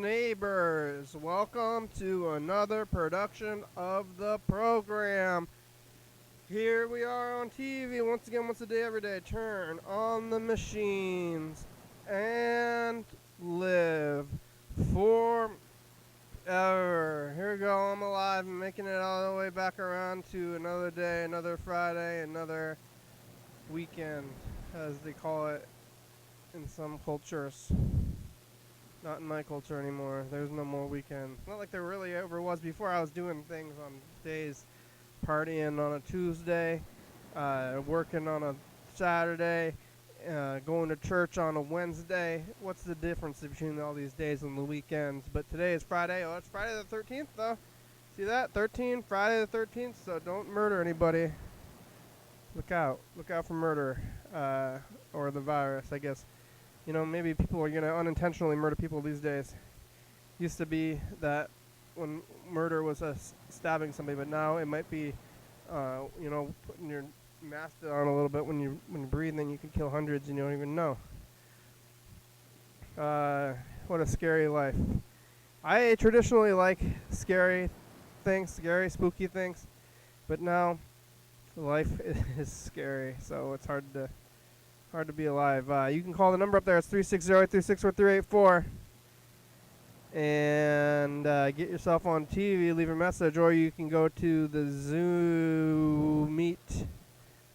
neighbors. Welcome to another production of the program. Here we are on TV once again, once a day, every day. Turn on the machines and live forever. Here we go. I'm alive and making it all the way back around to another day, another Friday, another weekend, as they call it in some cultures. Not in my culture anymore. There's no more weekend. Not like there really ever was before. I was doing things on days, partying on a Tuesday, working on a Saturday, going to church on a Wednesday. What's the difference between all these days and the weekends? But today is Friday. Oh, it's Friday the 13th, though. See that? 13, Friday the 13th. So don't murder anybody. Look out. Look out for murder, or the virus, I guess. You know, maybe people are going to unintentionally murder people these days. Used to be that when murder was stabbing somebody, but now it might be, putting your mask on a little bit when you breathe, and then you can kill hundreds and you don't even know. What a scary life. I traditionally like scary things, scary, spooky things, but now life is scary, so it's hard to be alive. You can call the number up there. It's 360-836-4384. And get yourself on TV, leave a message, or you can go to the Zoom Meet,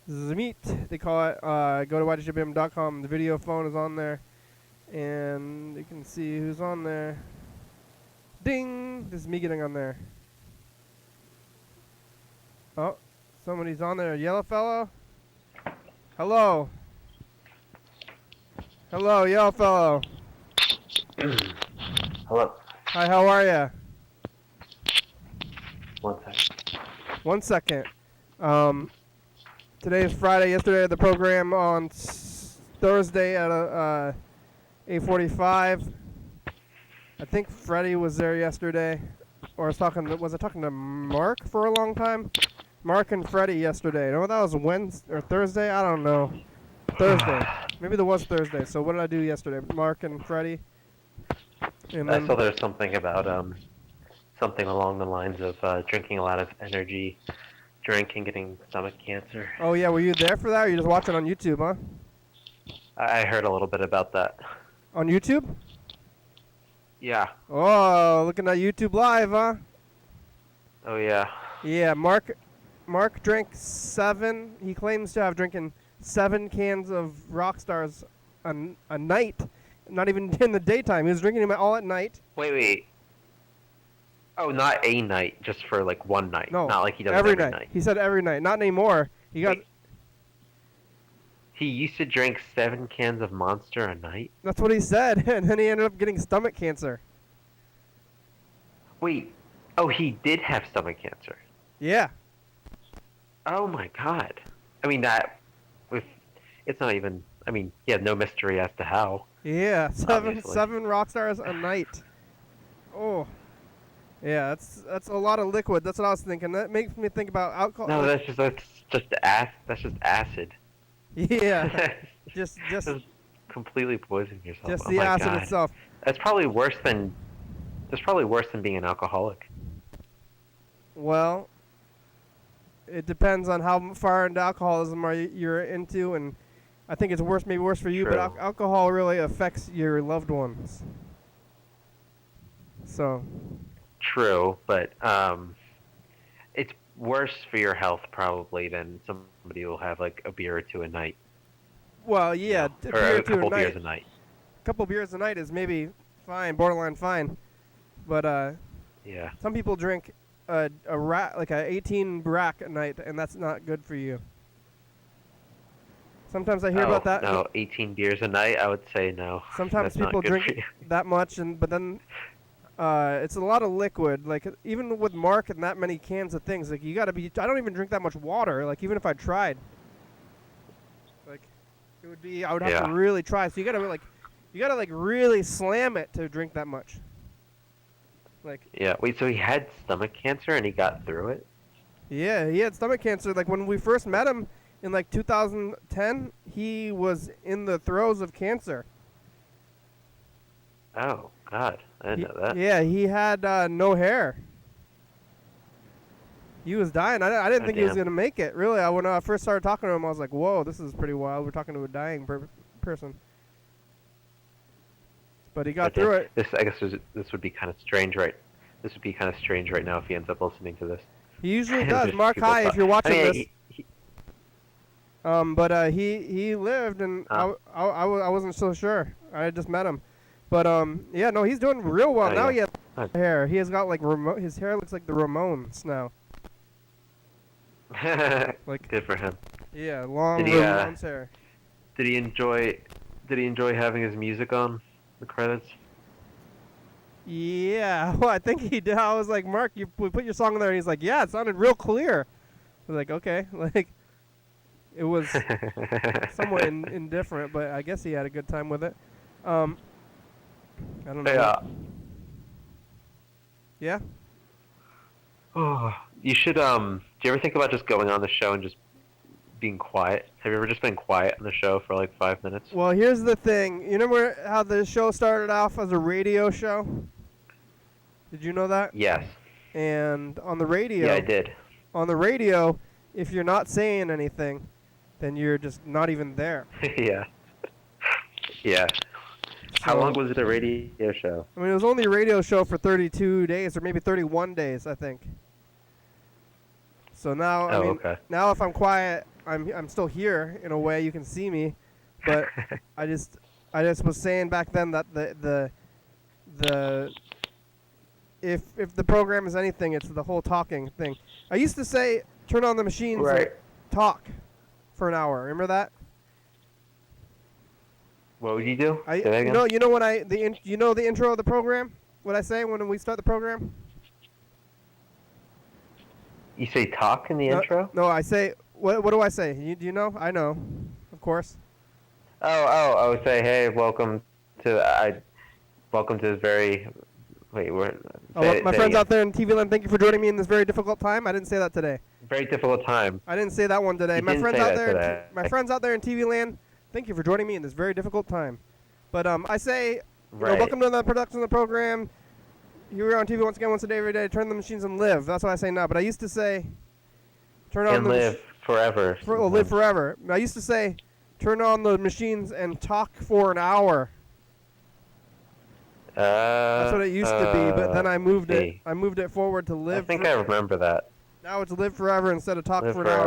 they call it. Go to YDHWM.com. The video phone is on there, and you can see who's on there. Ding! This is me getting on there. Oh, somebody's on there. Yellow fellow? Hello. Hello, yellow fellow. Hello. Hi, how are ya? 1 second. 1 second. Today is Friday. Yesterday I had the program on Thursday at 8:45. I think Freddie was there yesterday. Or was I talking to Mark for a long time? Mark and Freddie yesterday. No, that was Wednesday or Thursday? I don't know. Thursday. Maybe there was Thursday. So what did I do yesterday? Mark and Freddie. And I saw there's something about something along the lines of drinking a lot of energy drink and getting stomach cancer. Oh yeah, were you there for that, or you just watching on YouTube, huh? I heard a little bit about that. On YouTube? Yeah. Oh, looking at YouTube Live, huh? Oh yeah. Yeah, Mark drank 7. He claims to have drinking 7 cans of Rockstars a night. Not even in the daytime. He was drinking them all at night. Wait. Oh, not a night, just for like one night. No, not like he does every it every night. night. He said every night. Not anymore. He used to drink 7 cans of Monster a night? That's what he said, and then he ended up getting stomach cancer. Wait. Oh, he did have stomach cancer. Yeah. Oh my god. I mean, it's not even, he had no mystery as to how. Yeah, 7 Obviously. 7 Rockstars a night. Oh. Yeah, that's a lot of liquid. That's what I was thinking. That makes me think about alcohol. No, that's just acid. Yeah. just completely poison yourself. just Oh the my acid God. itself. That's probably worse than being an alcoholic. Well, it depends on how far into alcoholism you're into, and I think it's maybe worse for you, True. but alcohol really affects your loved ones. So. True, but it's worse for your health probably than somebody who will have like a beer or two a night. Well, yeah, Or a couple beers a night. A couple beers a night is maybe fine, borderline fine, but Yeah. some people drink a 18 brack a night, and that's not good for you. Sometimes I hear about that. No, 18 beers a night, I would say no. Sometimes That's people not good for drink you. that much, but then it's a lot of liquid. Like even with Mark and that many cans of things, like you gotta be. I don't even drink that much water. Like even if I tried, like it would be. I would have to really try. So you gotta really slam it to drink that much. Like. Yeah. Wait. So he had stomach cancer and he got through it? Yeah, he had stomach cancer. Like when we first met him in like 2010, he was in the throes of cancer. Oh God, I didn't know that. Yeah, he had no hair. He was dying. I didn't Oh, think he was damn. gonna make it. Really, when I first started talking to him, I was like, "Whoa, this is pretty wild. We're talking to a dying person." But he Oh, got damn. through it. I guess this would be kind of strange, right? This would be kind of strange right now if he ends up listening to this. He usually does. Just Mark, people hi, if talk. you're I watching mean, this. But he lived, and I wasn't so sure. I had just met him, but yeah, no, he's doing real well Oh, now. yeah. He has hair. He has got like his hair looks like the Ramones now. Like Good for him. yeah, long Did he, Ramones hair. Did he enjoy having his music on the credits? Yeah, well, I think he did. I was like, Mark, we put your song in there, and he's like, yeah, it sounded real clear. I was like, okay, like it was somewhat indifferent, but I guess he had a good time with it. I don't know. Yeah. Yeah. Oh, you should. Do you ever think about just going on the show and just being quiet? Have you ever just been quiet on the show for like 5 minutes? Well, here's the thing. You remember how the show started off as a radio show? Did you know that? Yes. And on the radio, Yeah, I did. on the radio, if you're not saying anything, then you're just not even there. Yeah. Yeah. How So- long was it a radio show? I mean, it was only a radio show for 32 days, or maybe 31 days, I think. So now, I Oh, mean, okay. now if I'm quiet, I'm still here in a way. You can see me, but I just was saying back then that the if the program is anything, it's the whole talking thing. I used to say, turn on the machines Right. and talk for an hour. Remember that? What would you do? I Say that again? you know when you know the intro of the program? What I say when we start the program? You say talk in the No, intro? No, I say what do I say? Do you know? I know, of course. I would say, hey, welcome to this very. Wait, My friends out there in TV land, thank you for joining me in this very difficult time. I didn't say that today. Very difficult time. I didn't say that one today. You My didn't friends say out that there, today. my friends out there in TV land, thank you for joining me in this very difficult time. But I say, you know, Right. welcome to the production of the program. Here we are on TV once again, once a day, every day. Turn the machines and live. That's what I say now. But I used to say, turn on And the live forever. live forever. I used to say, turn on the machines and talk for an hour. That's what it used to be, but then I moved it. see. I moved it forward to live. I think I remember that. Now it's live forever instead of talk Live for an hour.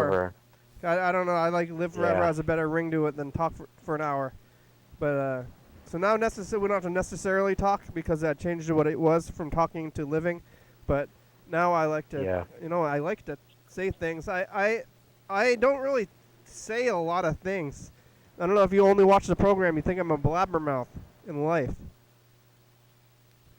forever. I don't know. I like live forever Yeah. has a better ring to it than talk for an hour. But so now we don't have to necessarily talk because that changed what it was from talking to living. But now I like to, Yeah. I like to say things. I don't really say a lot of things. I don't know if you only watch the program, you think I'm a blabbermouth in life.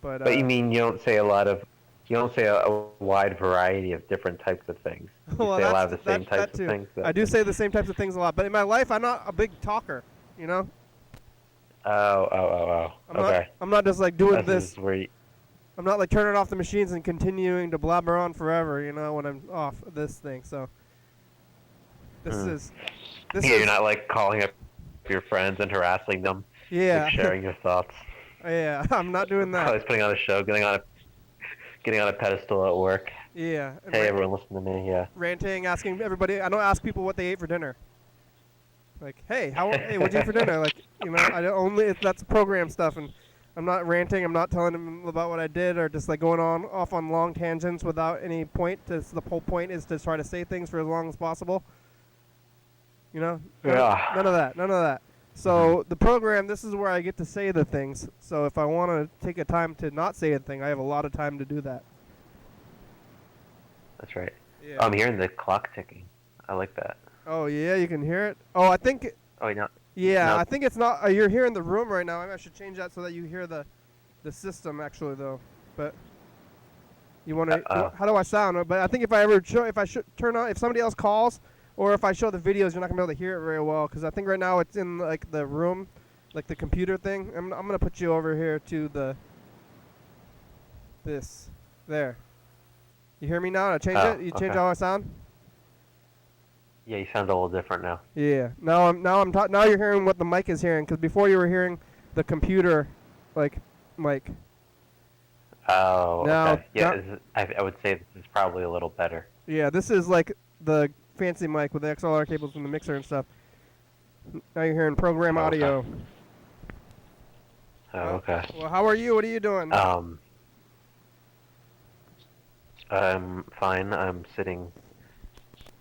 But But you mean you don't say a wide variety of different types of things. You well, say a lot of the that's- same that types too. of things. I do say the same types of things a lot, but in my life, I'm not a big talker. You know, Oh. Okay. I'm not just like doing This this. is where you, I'm not like turning off the machines and continuing to blabber on forever. You know, when I'm off this thing. So this Mm. is this yeah, is you're not like calling up your friends and harassing them. yeah Like sharing your thoughts. yeah. I'm not doing that. Always putting on a show, getting on a pedestal at work. Yeah. And Hey, everyone, listen to me. Yeah. ranting, asking everybody. I don't ask people what they ate for dinner. Like, hey, hey, what'd you eat for dinner? Like, you know, I don't only that's program stuff, and I'm not ranting. I'm not telling them about what I did, or just like going off on long tangents without any point. The whole point is to try to say things for as long as possible. You know? Yeah. None of that. None of that. So the program, this is where I get to say the things. So if I want to take a time to not say a thing, I have a lot of time to do that. That's right. Yeah. I'm hearing the clock ticking. I like that. Oh yeah, you can hear it. Oh, I think. Oh, wait, no. Yeah, No. I think it's not. You're here in the room right now. Maybe I should change that so that you hear the system actually though. But you want to? Uh-oh. How do I sound? But I think if I should turn on, if somebody else calls, or if I show the videos, you're not gonna be able to hear it very well. Because I think right now it's in like the room, like the computer thing. I'm gonna put you over here to this there. You hear me now? I change Oh, it. You change okay. how I sound. Yeah, you sound a little different now. Yeah. Now you're hearing what the mic is hearing, because before you were hearing the computer, like mic. Oh, Now, okay. Yeah, I would say this is probably a little better. yeah, this is like the fancy mic with the XLR cables from the mixer and stuff. Now you're hearing program Okay. audio. Oh, okay. Well, how are you? What are you doing? I'm fine. I'm sitting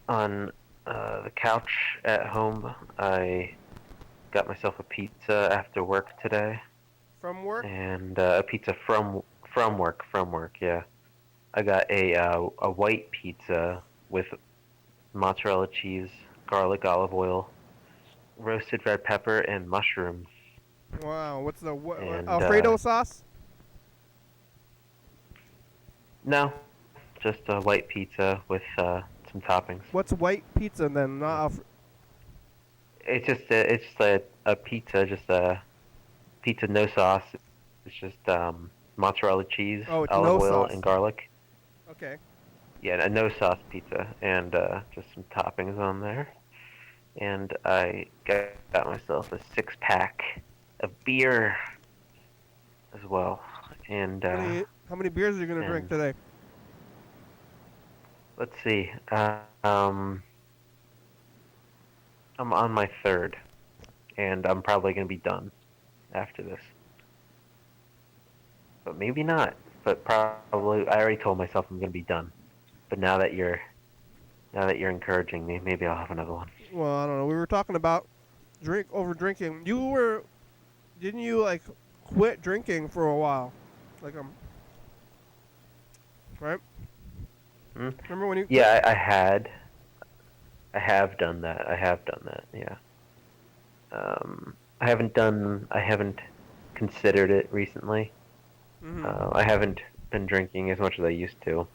on the couch at home. I got myself a pizza after work today. From work? And a pizza from work. Yeah, I got a white pizza with mozzarella cheese, garlic, olive oil, roasted red pepper, and mushrooms. Wow, what's the And, Alfredo sauce? No, just a white pizza with some toppings. What's white pizza then? Not It's just a pizza, just a pizza no sauce. It's just mozzarella cheese, Oh, it's olive no oil, sauce. and garlic. Okay. Yeah, a no sauce pizza, and just some toppings on there. And I got myself a 6-pack of beer as well. And How many beers are you gonna drink today? let's see. I'm on my 3rd, and I'm probably gonna be done after this. But maybe not. But probably, I already told myself I'm gonna be done. But now that you're encouraging me, maybe I'll have another one. Well, I don't know. We were talking about over drinking. Didn't you like quit drinking for a while? Like right? Remember when you? Yeah, I have done that. Yeah. I haven't considered it recently. Mm-hmm. I haven't been drinking as much as I used to.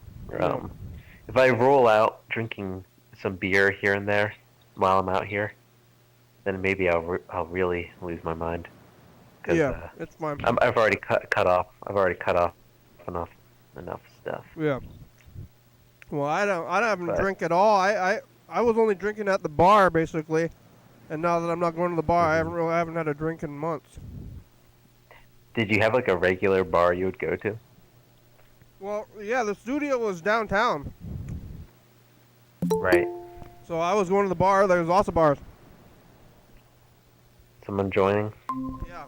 If I roll out drinking some beer here and there while I'm out here, then maybe I'll really lose my mind. Yeah, it's fine. I've already cut off enough stuff. Yeah. Well, I haven't drink at all. I was only drinking at the bar basically, and now that I'm not going to the bar, I haven't had a drink in months. Did you have like a regular bar you would go to? Well, yeah, the studio was downtown. Right. So I was going to the bar. There's lots of bars. Someone joining? Yeah.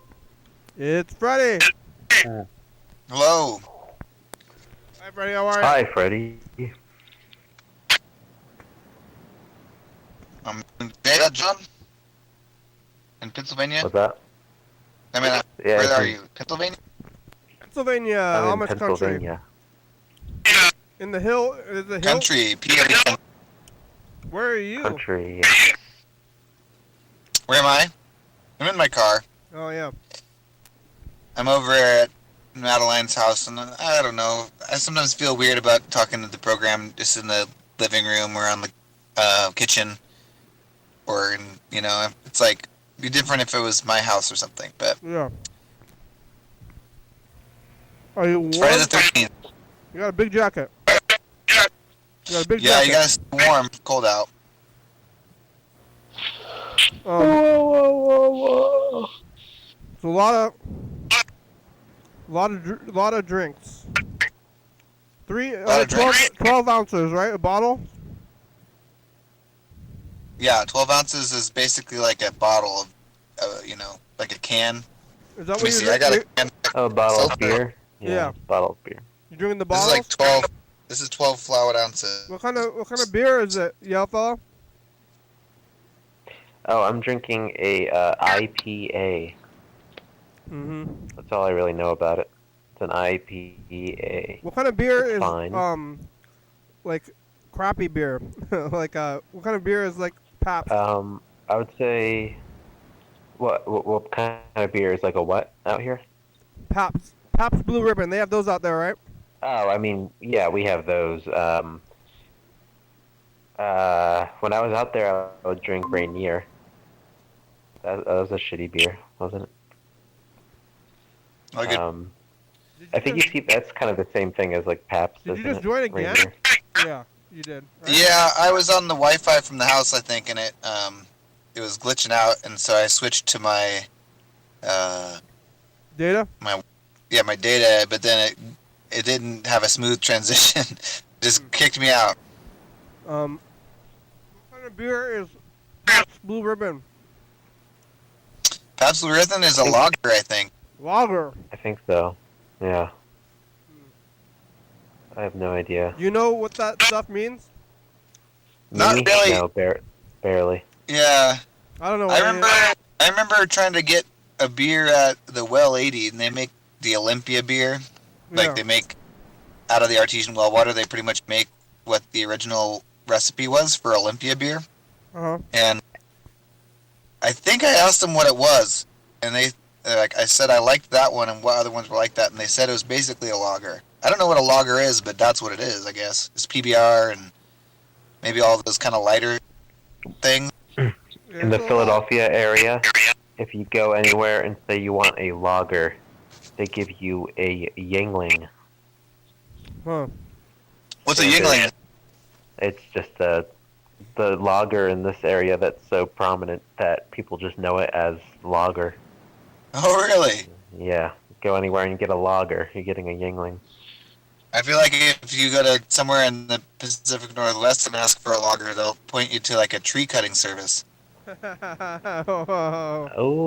It's Freddie. Hello. Hi, Freddie. How are you? Hi, Freddie. I'm in Data, John? In Pennsylvania? What's that? I mean, Yeah, where are you? Pennsylvania? Pennsylvania, I'm in Amish Pennsylvania. country. In the hill, is the hill? Country, PA. Where are you? Country. Where am I? I'm in my car. Oh yeah. I'm over at Madeline's house, and I don't know. I sometimes feel weird about talking to the program just in the living room or on the kitchen, or in, it's like it'd be different if it was my house or something. But Yeah. Are you warm? Friday the 13th. You got a big jacket. You got a big Yeah, jacket. you gotta stay warm. It's cold out. Whoa. It's a lot of drinks. 12 ounces, right? A bottle. Yeah, 12 ounces is basically like a bottle of, like a can. Is that Let what me you're see. I got a can. A bottle of Seltzer. beer. Yeah. Bottle of beer. You drinking the This bottle? is like 12. This is 12 fluid ounces. What kind of beer is it, yellow fella? Oh, I'm drinking a IPA. Mm-hmm. That's all I really know about it. It's an IPA. What kind of beer It's is fine. like crappy beer? Like what kind of beer is like Pabst? I would say, what kind of beer is like a what out here? Pabst Blue Ribbon. They have those out there, right? Oh, I mean, yeah, we have those. When I was out there, I would drink Rainier. That was a shitty beer, wasn't it? Oh, good. I think you see that's kind of the same thing as like Pabst. Did you isn't just it? join again? Rainier. Yeah, you did. Right? Yeah, I was on the Wi-Fi from the house, I think, and it was glitching out, and so I switched to my Data? my data, but then it didn't have a smooth transition. Just kicked me out. What kind of beer is Pabst Blue Ribbon? Pabst Blue Ribbon is a lager, I think. Lager. I think so. Yeah. I have no idea. You know what that stuff means? Not Me? really. No, barely. Yeah. I don't know. I remember trying to get a beer at the Well 80, and they make the Olympia beer. Like, they make, out of the artesian well water, they pretty much make what the original recipe was for Olympia beer. Uh-huh. And I think I asked them what it was, and I said I liked that one, and what other ones were like that, and they said it was basically a lager. I don't know what a lager is, but that's what it is, I guess. It's PBR and maybe all those kind of lighter things. In the Philadelphia area, if you go anywhere and say you want a lager, they give you a Yingling. Huh. What's a Yingling? It's just the lager in this area that's so prominent that people just know it as lager. Oh, really? Yeah. Go anywhere and get a lager, you're getting a Yingling. I feel like if you go to somewhere in the Pacific Northwest and ask for a lager, they'll point you to like a tree cutting service. Oh.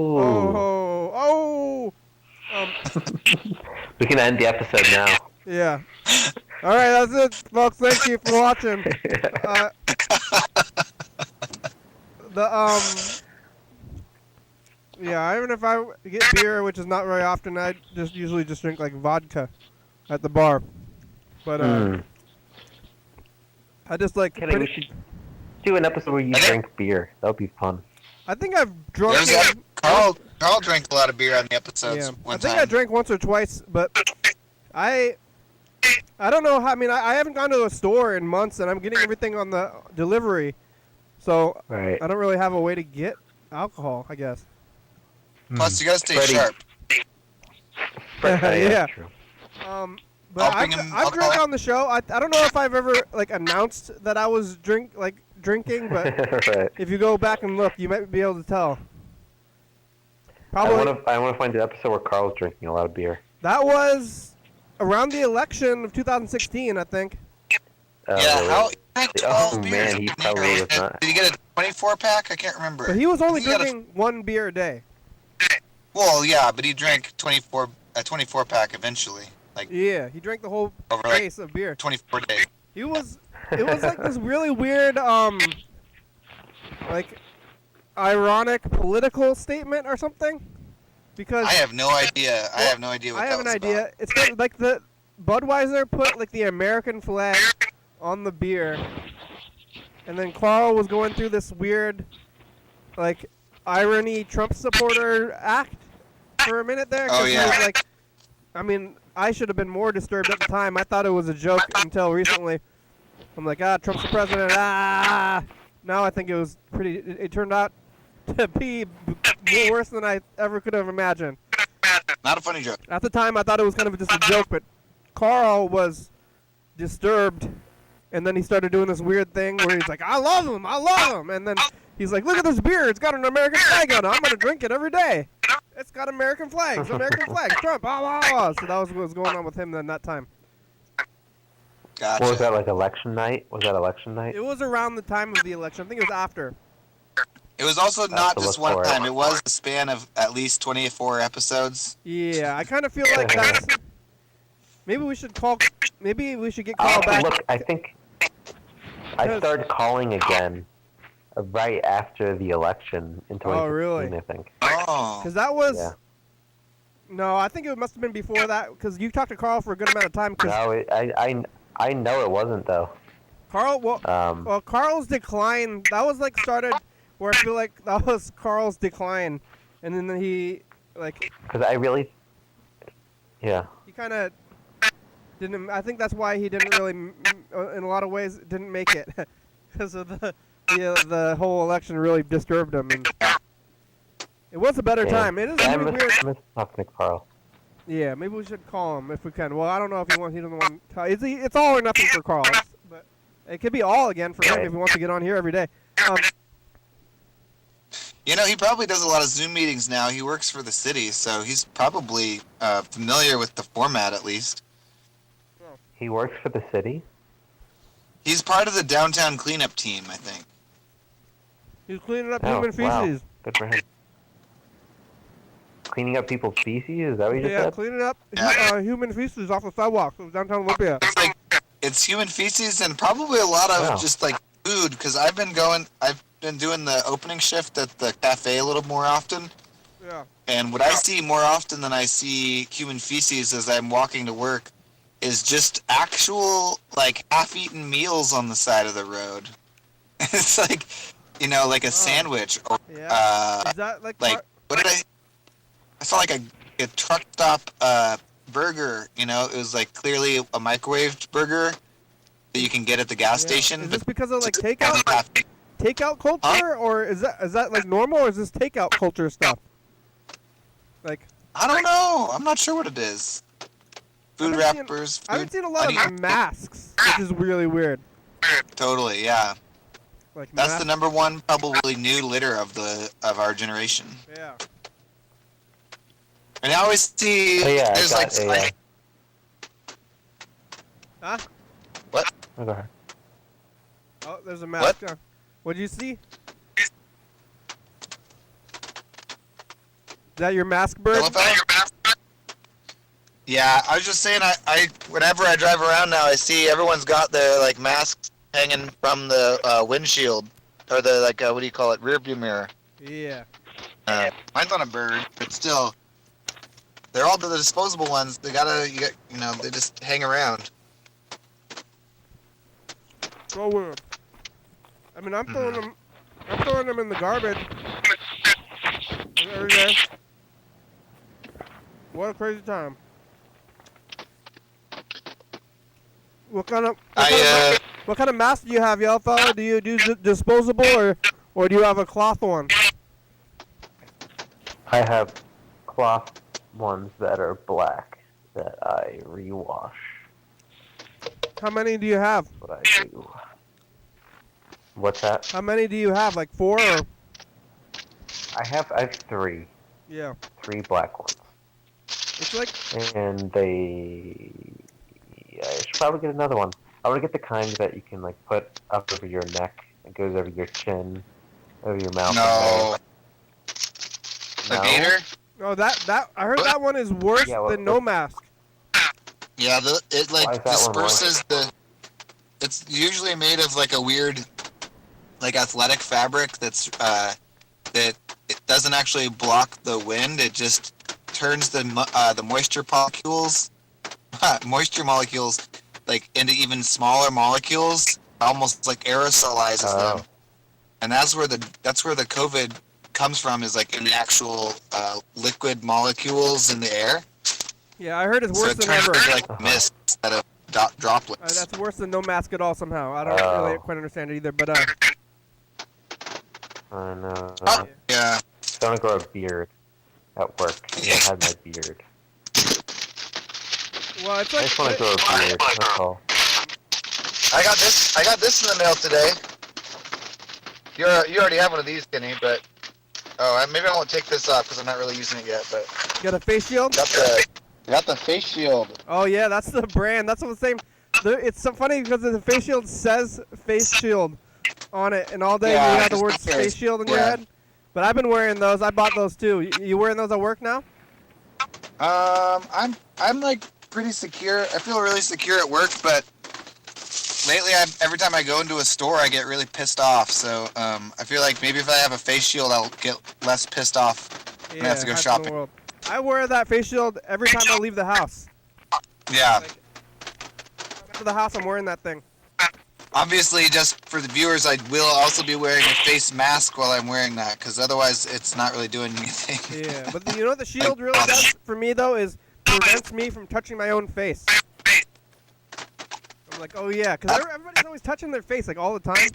We can end the episode now. Yeah. All right, that's it, folks. Thank you for watching. Yeah, even if I get beer, which is not very often, I usually just drink like vodka at the bar. But I just like. Kenny, we should do an episode where you drink beer. That would be fun. I think I've drunk. Carl drank a lot of beer on the episodes. Yeah, one I think time. I drank once or twice, but I don't know how. I mean, I haven't gone to a store in months, and I'm getting everything on the delivery, so I don't really have a way to get alcohol, I guess. Plus, you gotta stay sharp. Yeah. True. But I've drank on the show. I don't know if I've ever like announced that I was drinking, but if you go back and look, you might be able to tell. Probably. I want to find the episode where Carl's drinking a lot of beer. That was around the election of 2016, I think. Yeah, how he drank 12 beers. Man, he probably was not. Did he get a 24-pack? I can't remember. But he was only drinking one beer a day. Well, yeah, but he drank a 24-pack eventually. Yeah, he drank the whole case of beer. 24 days. It was like this really weird, like, ironic political statement or something. Because I have no idea. I have no idea what I that have an was idea. about. It's kind of like the Budweiser put like the American flag on the beer, and then Carl was going through this weird, like, irony Trump supporter act for a minute there. Oh, He yeah. was like, I mean, I should have been more disturbed at the time. I thought it was a joke until recently. I'm like, Trump's the president. Now I think it was pretty. It turned out to be worse than I ever could have imagined. Not a funny joke. At the time, I thought it was kind of just a joke, but Carl was disturbed, and then he started doing this weird thing where he's like, I love him, and then he's like, look at this beer, it's got an American flag on it, I'm going to drink it every day. It's got American flags, Trump, blah, blah, blah. So that was what was going on with him then that time. Gotcha. What was that, like election night? Was that election night? It was around the time of the election. I think it was after. It was also not to just look one for it. time. It was a span of at least 24 episodes. Yeah, I kind of feel like that's... Maybe we should get Carl back. Look, I think I started calling again right after the election in 2016, really? I think. Oh. Because that was... Yeah. No, I think it must have been before that, because you talked to Carl for a good amount of time. No, I know it wasn't, though. Carl's decline, that was like started where I feel like that was Carl's decline. And then he, like... Because I really... Yeah. He kind of didn't... I think that's why he didn't really, in a lot of ways, didn't make it. Because of the whole election really disturbed him. And it was a better time. It is really weird. I miss talking to Carl. Yeah, maybe we should call him if we can. Well, I don't know if he doesn't want to. It's all or nothing for Carl, but it could be all again for him if he wants to get on here every day. You know, he probably does a lot of Zoom meetings now. He works for the city, so he's probably familiar with the format at least. He works for the city? He's part of the downtown cleanup team, I think. He's cleaning up Oh, human feces. wow. Good for him. Cleaning up people's feces? Is that what you just Yeah, said? cleaning up Yeah. human feces off the sidewalks of downtown Olympia. It's human feces and probably a lot of Wow. just like food, because I've been doing the opening shift at the cafe a little more often. Yeah. And what I see more often than I see human feces as I'm walking to work is just actual, like, half-eaten meals on the side of the road. It's like, you know, like a sandwich. Or, Yeah. Is that like what did I saw like a truck stop burger, you know? It was like clearly a microwaved burger that you can get at the gas station. Is but this because of like it's takeout culture, or is that like normal, or is this takeout culture stuff? Like, I don't know. I'm not sure what it is. Food wrappers. I've seen a lot of masks, which is really weird. Totally, yeah. Like That's the number one probably new litter of our generation. Yeah. And I always see Oh, yeah, there's I got like Huh? What? Oh, go ahead. Oh, there's a mask. What? What'd you see? Is that your mask bird? Yeah, I was just saying. I whenever I drive around now, I see everyone's got their like masks hanging from the windshield, or the like what do you call it, rear view mirror. Yeah. Mine's on a bird, but still, they're all the disposable ones. They they just hang around. So weird. I mean, I'm throwing them. I'm throwing them in the garbage every day. What a crazy time. What kind of mask do you have, y'all fella? Do you do disposable or do you have a cloth one? I have cloth ones that are black that I rewash. How many do you have? That's what I do. What's that? How many do you have? Like 4 or? I have 3. Yeah. 3 black ones. It's like. And I should probably get another one. I want to get the kind that you can like put up over your neck. It goes over your chin, over your mouth. No. The No? gator? Oh, that I heard that one is worse than no mask. Yeah, it Why like is that one disperses the. It's usually made of like a weird, like athletic fabric that it doesn't actually block the wind. It just turns the moisture molecules like into even smaller molecules, almost like aerosolizes them. And that's where the COVID comes from, is like in the actual liquid molecules in the air. Yeah, I heard it's So worse it than turns ever. into like mist instead of droplets. That's worse than no mask at all somehow. I don't really quite understand it either, but I know. Oh, yeah. I want to grow a beard at work. I had my beard. well, it's I like just want to grow a beard. That's all. I got this in the mail today. You already have one of these, Kenny, but maybe I won't take this off because I'm not really using it yet. But you got a face shield. Got the face shield. Oh yeah, that's the brand. That's what I'm saying. It's so funny because the face shield says face shield on it, and all day you have the word face shield in your head. But I've been wearing those. I bought those too. You wearing those at work now? I'm like pretty secure. I feel really secure at work, but lately every time I go into a store, I get really pissed off. So I feel like maybe if I have a face shield, I'll get less pissed off when I have to go shopping. I wear that face shield every time I leave the house. Yeah. Like, after the house, I'm wearing that thing. Obviously, just for the viewers, I will also be wearing a face mask while I'm wearing that, because otherwise it's not really doing anything. Yeah, but you know what the shield really does for me, though, is prevents me from touching my own face. I'm like, oh yeah, because everybody's always touching their face, like, all the time.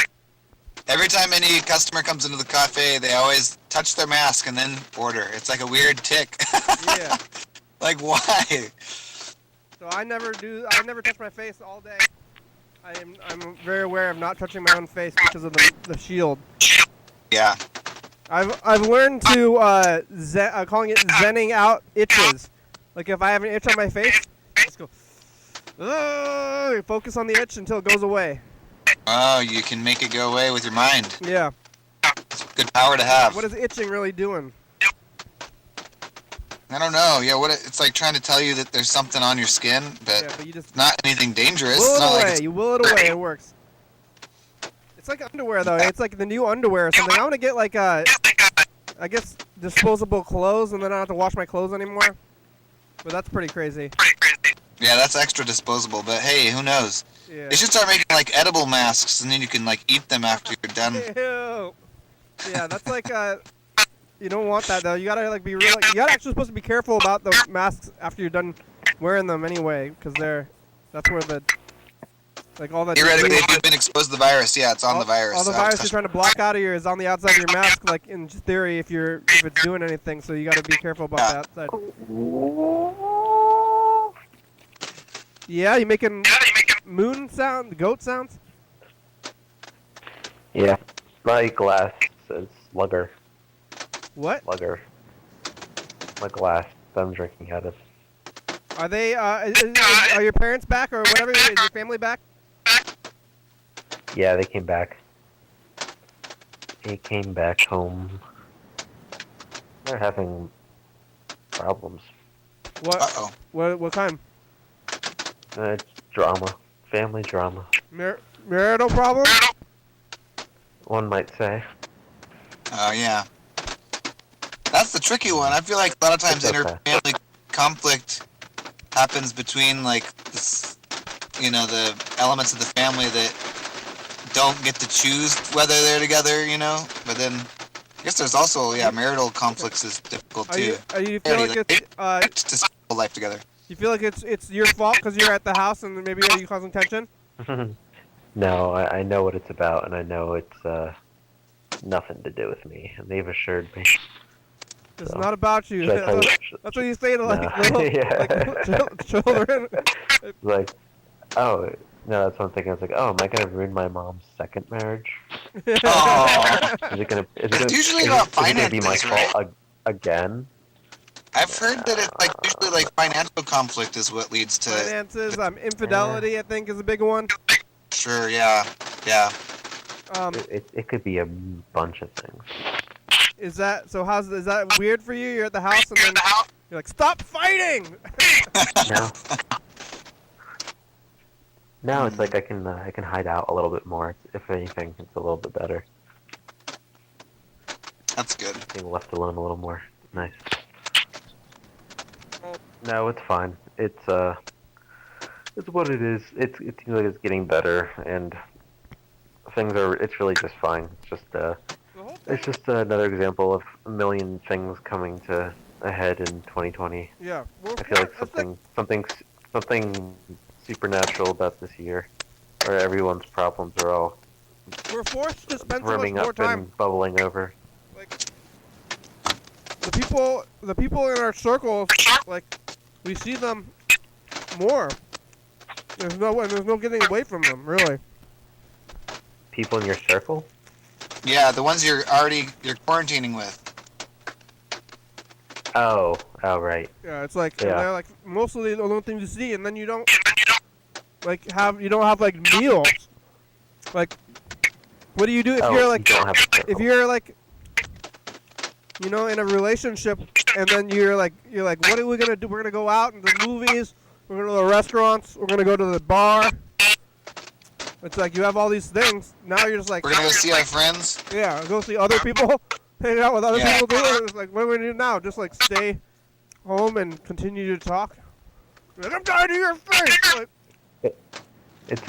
Every time any customer comes into the cafe, they always touch their mask and then order. It's like a weird tick. Yeah. Like, why? So I never touch my face all day. I'm very aware of not touching my own face because of the shield. Yeah. I've learned to calling it zenning out itches. Like if I have an itch on my face, just go. Focus on the itch until it goes away. Oh, you can make it go away with your mind. Yeah. It's a good power to have. What is itching really doing? I don't know. Yeah, it's like trying to tell you that there's something on your skin, but, you just not anything dangerous. will It's it not away. like You will it away. It works. It's like underwear though. It's like the new underwear or something. I want to get like I guess disposable clothes, and then I don't have to wash my clothes anymore. But that's pretty crazy. yeah, that's extra disposable. But hey, who knows? Yeah. They should start making like edible masks, and then you can like eat them after you're done. Ew. Yeah, that's like you don't want that though. You gotta like be real. You gotta actually supposed to be careful about the masks after you're done wearing them anyway, because that's where the like all that. Theoretically, if you've been exposed to the virus, yeah, it's on the virus. All the so virus you're trying to block out of you is on the outside of your mask. Like in theory, if it's doing anything, so you gotta be careful about Yeah. that side. Yeah, you making moon sound, goat sounds? Yeah. My glass says slugger. What? Slugger. My glass that I'm drinking out of. Are they? Are your parents back or whatever? Is your family back? Yeah, they came back. They came back home. They're having problems. What? Uh-oh. What kind? Drama. Family drama. Marital problem? One might say. Oh, yeah. That's the tricky one. I feel like a lot of times It's okay. inter-family conflict happens between, like, this, the elements of the family that don't get to choose whether they're together, But then, I guess there's also, marital conflicts is difficult, too. You feel like it's To spend a whole life together. you feel like it's your fault because you're at the house and maybe you causing tension? No, I know what it's about, and I know it's nothing to do with me, and they've assured me. It's So, not about you. should I tell you- That's what you say to like No. little Yeah. like, children. Like, oh, no, that's one thing. I was like, oh, am I gonna ruin my mom's second marriage? Oh. Is it gonna? It's usually is about it gonna be my finances, right? fault again? I've heard that it's, like, usually, like, financial conflict is what leads to... Finances, infidelity, I think, is a big one. Sure, yeah. Yeah. It could be a bunch of things. Is that is that weird for you? You're at the house and then you're like, stop fighting! No. Now it's like I can hide out a little bit more. If anything, it's a little bit better. That's good. Being left alone a little more. Nice. No, it's fine. It's what it is. It seems like it's getting better, and it's really just fine. It's just another example of a million things coming to a head in 2020. Yeah. Well, I feel like something supernatural about this year, where everyone's problems are all we're forced to spend so much brimming more up time. and bubbling over. Like the people in our circles, like we see them more. There's no getting away from them, really. People in your circle? Yeah, the ones you're quarantining with. Oh, right. Yeah, it's like Yeah. they're like mostly the only thing you see, and then you don't have like meals. Like, what do you do if you're like you don't have a circle. if you're like in a relationship, and then you're like what are we gonna do? We're gonna go out in the movies. We're gonna go to the restaurants. We're gonna go to the bar. It's like you have all these things. Now you're just like We're gonna go see our friends. yeah, go see other people, hang out with other Yeah. people. It's like what do we do now? Just like stay home and continue to talk. Like, I'm tired of your face. Like,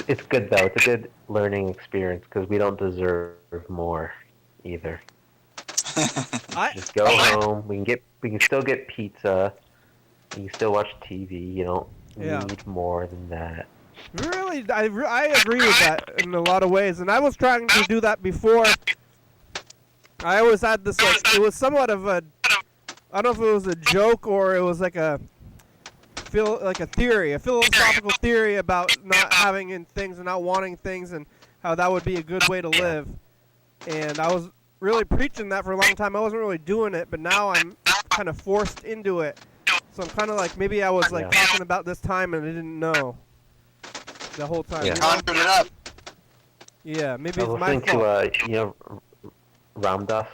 It's good though. It's a good learning experience because we don't deserve more either. Just go home. We can still get pizza. You can still watch TV. You don't Yeah. need more than that. really, I agree with that in a lot of ways, and I was trying to do that before. I always had this like it was somewhat of a I don't know if it was a joke or it was like a theory, a philosophical theory about not having things and not wanting things and how that would be a good way to live. And really preaching that for a long time. I wasn't really doing it, but now I'm kind of forced into it. So I'm kind of like, maybe I was like talking about this time and I didn't know the whole time. Yeah. You know? Conjured it up. Yeah, maybe I it's was my listening fault. to Ram Dass.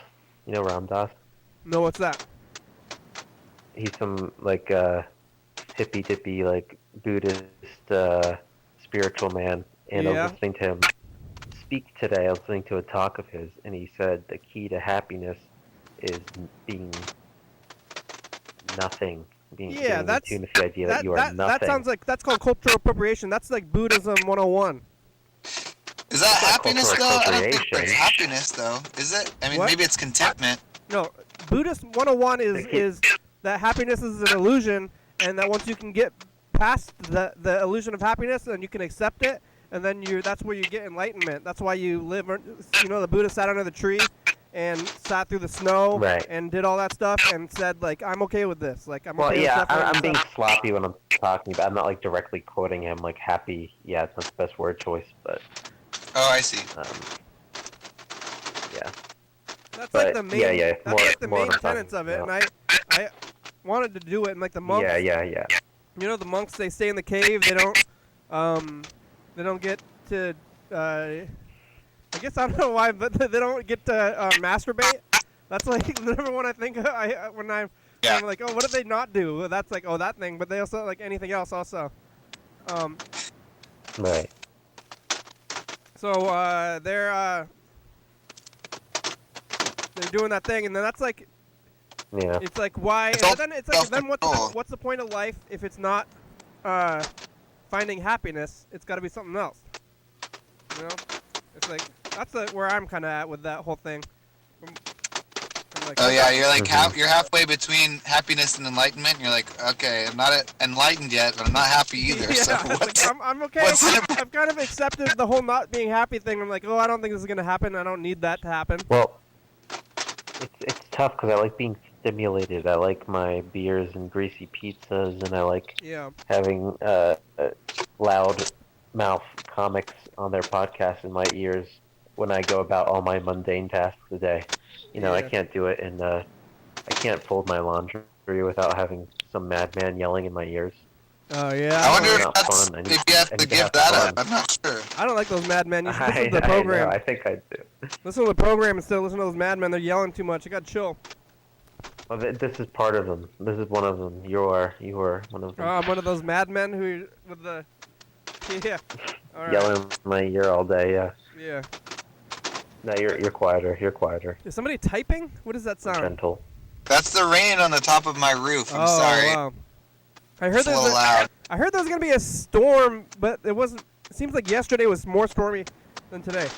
You know Ram Dass? No, what's that? He's some like hippy dippy like Buddhist spiritual man, and I Yeah. was listening to him speak today. I was listening to a talk of his, and he said the key to happiness is being nothing. Being in tune with the idea that you are nothing. That sounds like that's called cultural appropriation. That's like Buddhism 101. Is that It's happiness cultural though? I don't think appropriation. it's happiness though. Is it? I mean, What? maybe it's contentment. No, Buddhist 101 is that happiness is an illusion, and that once you can get past the illusion of happiness, then you can accept it, and then that's where you get enlightenment. That's why you live. You know, the Buddha sat under the tree and sat through the snow Right. and did all that stuff and said like, I'm okay with this. Like I'm Well, okay yeah, with suffering I'm and being stuff. sloppy when I'm talking, but I'm not like directly quoting him. Like happy, yeah, it's not the best word choice, but Oh, I see. yeah. That's but, like the main. yeah, that's more- like the more main of a tenets thing, of it, yeah. and I wanted to do it, and like the monks. Yeah. You know, the monks, they stay in the cave. They don't get to. I guess I don't know why, but they don't get to masturbate. That's like the number one I think when I'm like, oh, what did they not do? Well, that's like, oh, that thing. But they also like anything else also. Right. So they're doing that thing, and then that's like, Yeah. it's like why? It's And all then it's like, then self-control. what's the point of life if it's not finding happiness? It's got to be something else. You know, it's like that's where I'm kind of at with that whole thing. I'm like, Oh yeah, you're like Mhm. you're halfway between happiness and enlightenment. And you're like, okay, I'm not enlightened yet, but I'm not happy either. Yeah, So it's like, what's I'm okay. what's in I've kind of accepted the whole not being happy thing. I'm like, oh, I don't think this is gonna happen. I don't need that to happen. Well, it's tough because I like being stimulated. I like my beers and greasy pizzas, and I like Yeah. having loud mouth comics on their podcast in my ears when I go about all my mundane tasks a day. You know, I Yeah. can't do it, and I can't fold my laundry without having some madman yelling in my ears. Oh yeah. I wonder It's if not that's fun. I if need- you have I to need to give have that fun. up. I'm not sure. I don't like those madmen. You should listen to the I know, program. I think I do. Listen to the program instead of listen to those madmen. They're yelling too much. You got to chill. Well, this is part of them. This is one of them. You are one of them. I'm one of those madmen who with the. Yeah. All right. Yelling in my ear all day. Yeah. Yeah. No, you're quieter. You're quieter. Is somebody typing? What does that sound? Gentle. That's the rain on the top of my roof. I'm Oh, sorry. wow. I heard It's a little loud. I heard there was gonna be a storm, but it wasn't. It seems like yesterday was more stormy than today.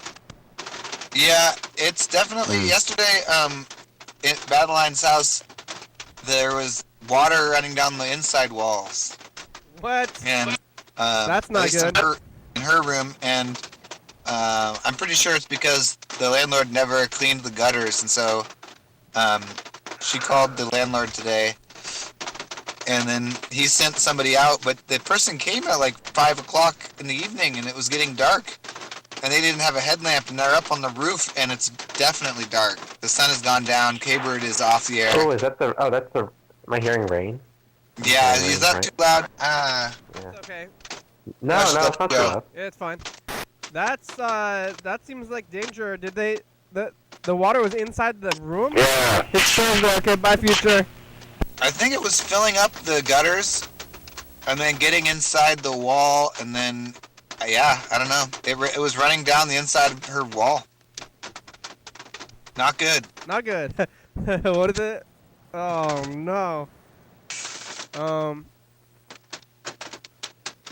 Yeah, it's definitely yesterday. At Badeline's house, there was water running down the inside walls, What? and That's not at least good. in her room, and I'm pretty sure it's because the landlord never cleaned the gutters, and so she called the landlord today, and then he sent somebody out, but the person came at like 5 o'clock in the evening, and it was getting dark, and they didn't have a headlamp, and they're up on the roof, and it's definitely dark. The sun has gone down. K-Bird is off the air. Oh, is that the? Oh, that's the. Am I hearing rain? Yeah, Okay, is that right. too loud? Yeah. It's okay. No, Let's no, let it's not it too go. loud. Yeah, it's fine. That's that seems like danger. Did they the water was inside the room? Yeah. It's storm. Okay, bye, future. I think it was filling up the gutters, and then getting inside the wall, and then, yeah, I don't know. It was running down the inside of her wall. Not good. Not good. What is it? Oh no.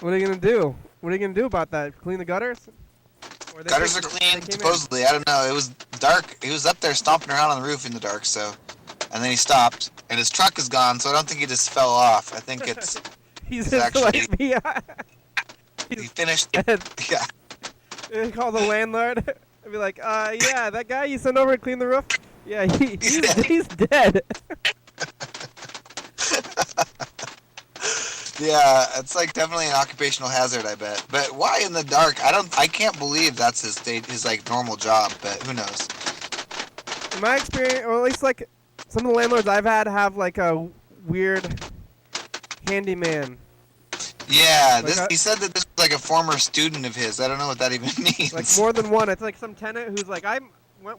What are you gonna do? What are you gonna do about that? Clean the gutters? Or they Gutters are fixed it? clean, They came in? supposedly. I don't know. It was dark. He was up there stomping around on the roof in the dark, so. And then he stopped, and his truck is gone, so I don't think he just fell off. I think it's He's It's just actually- like me. he finished. dead. Yeah. Call the landlord. I'd be like, yeah, that guy you sent over to clean the roof. Yeah, he's dead. Yeah, it's like definitely an occupational hazard, I bet. But why in the dark? I can't believe that's his like normal job, but who knows? in my experience, or at least like some of the landlords I've had have like a weird handyman. Yeah, Like he said that this was like a former student of his. I don't know what that even means. Like more than one. It's like some tenant who's like,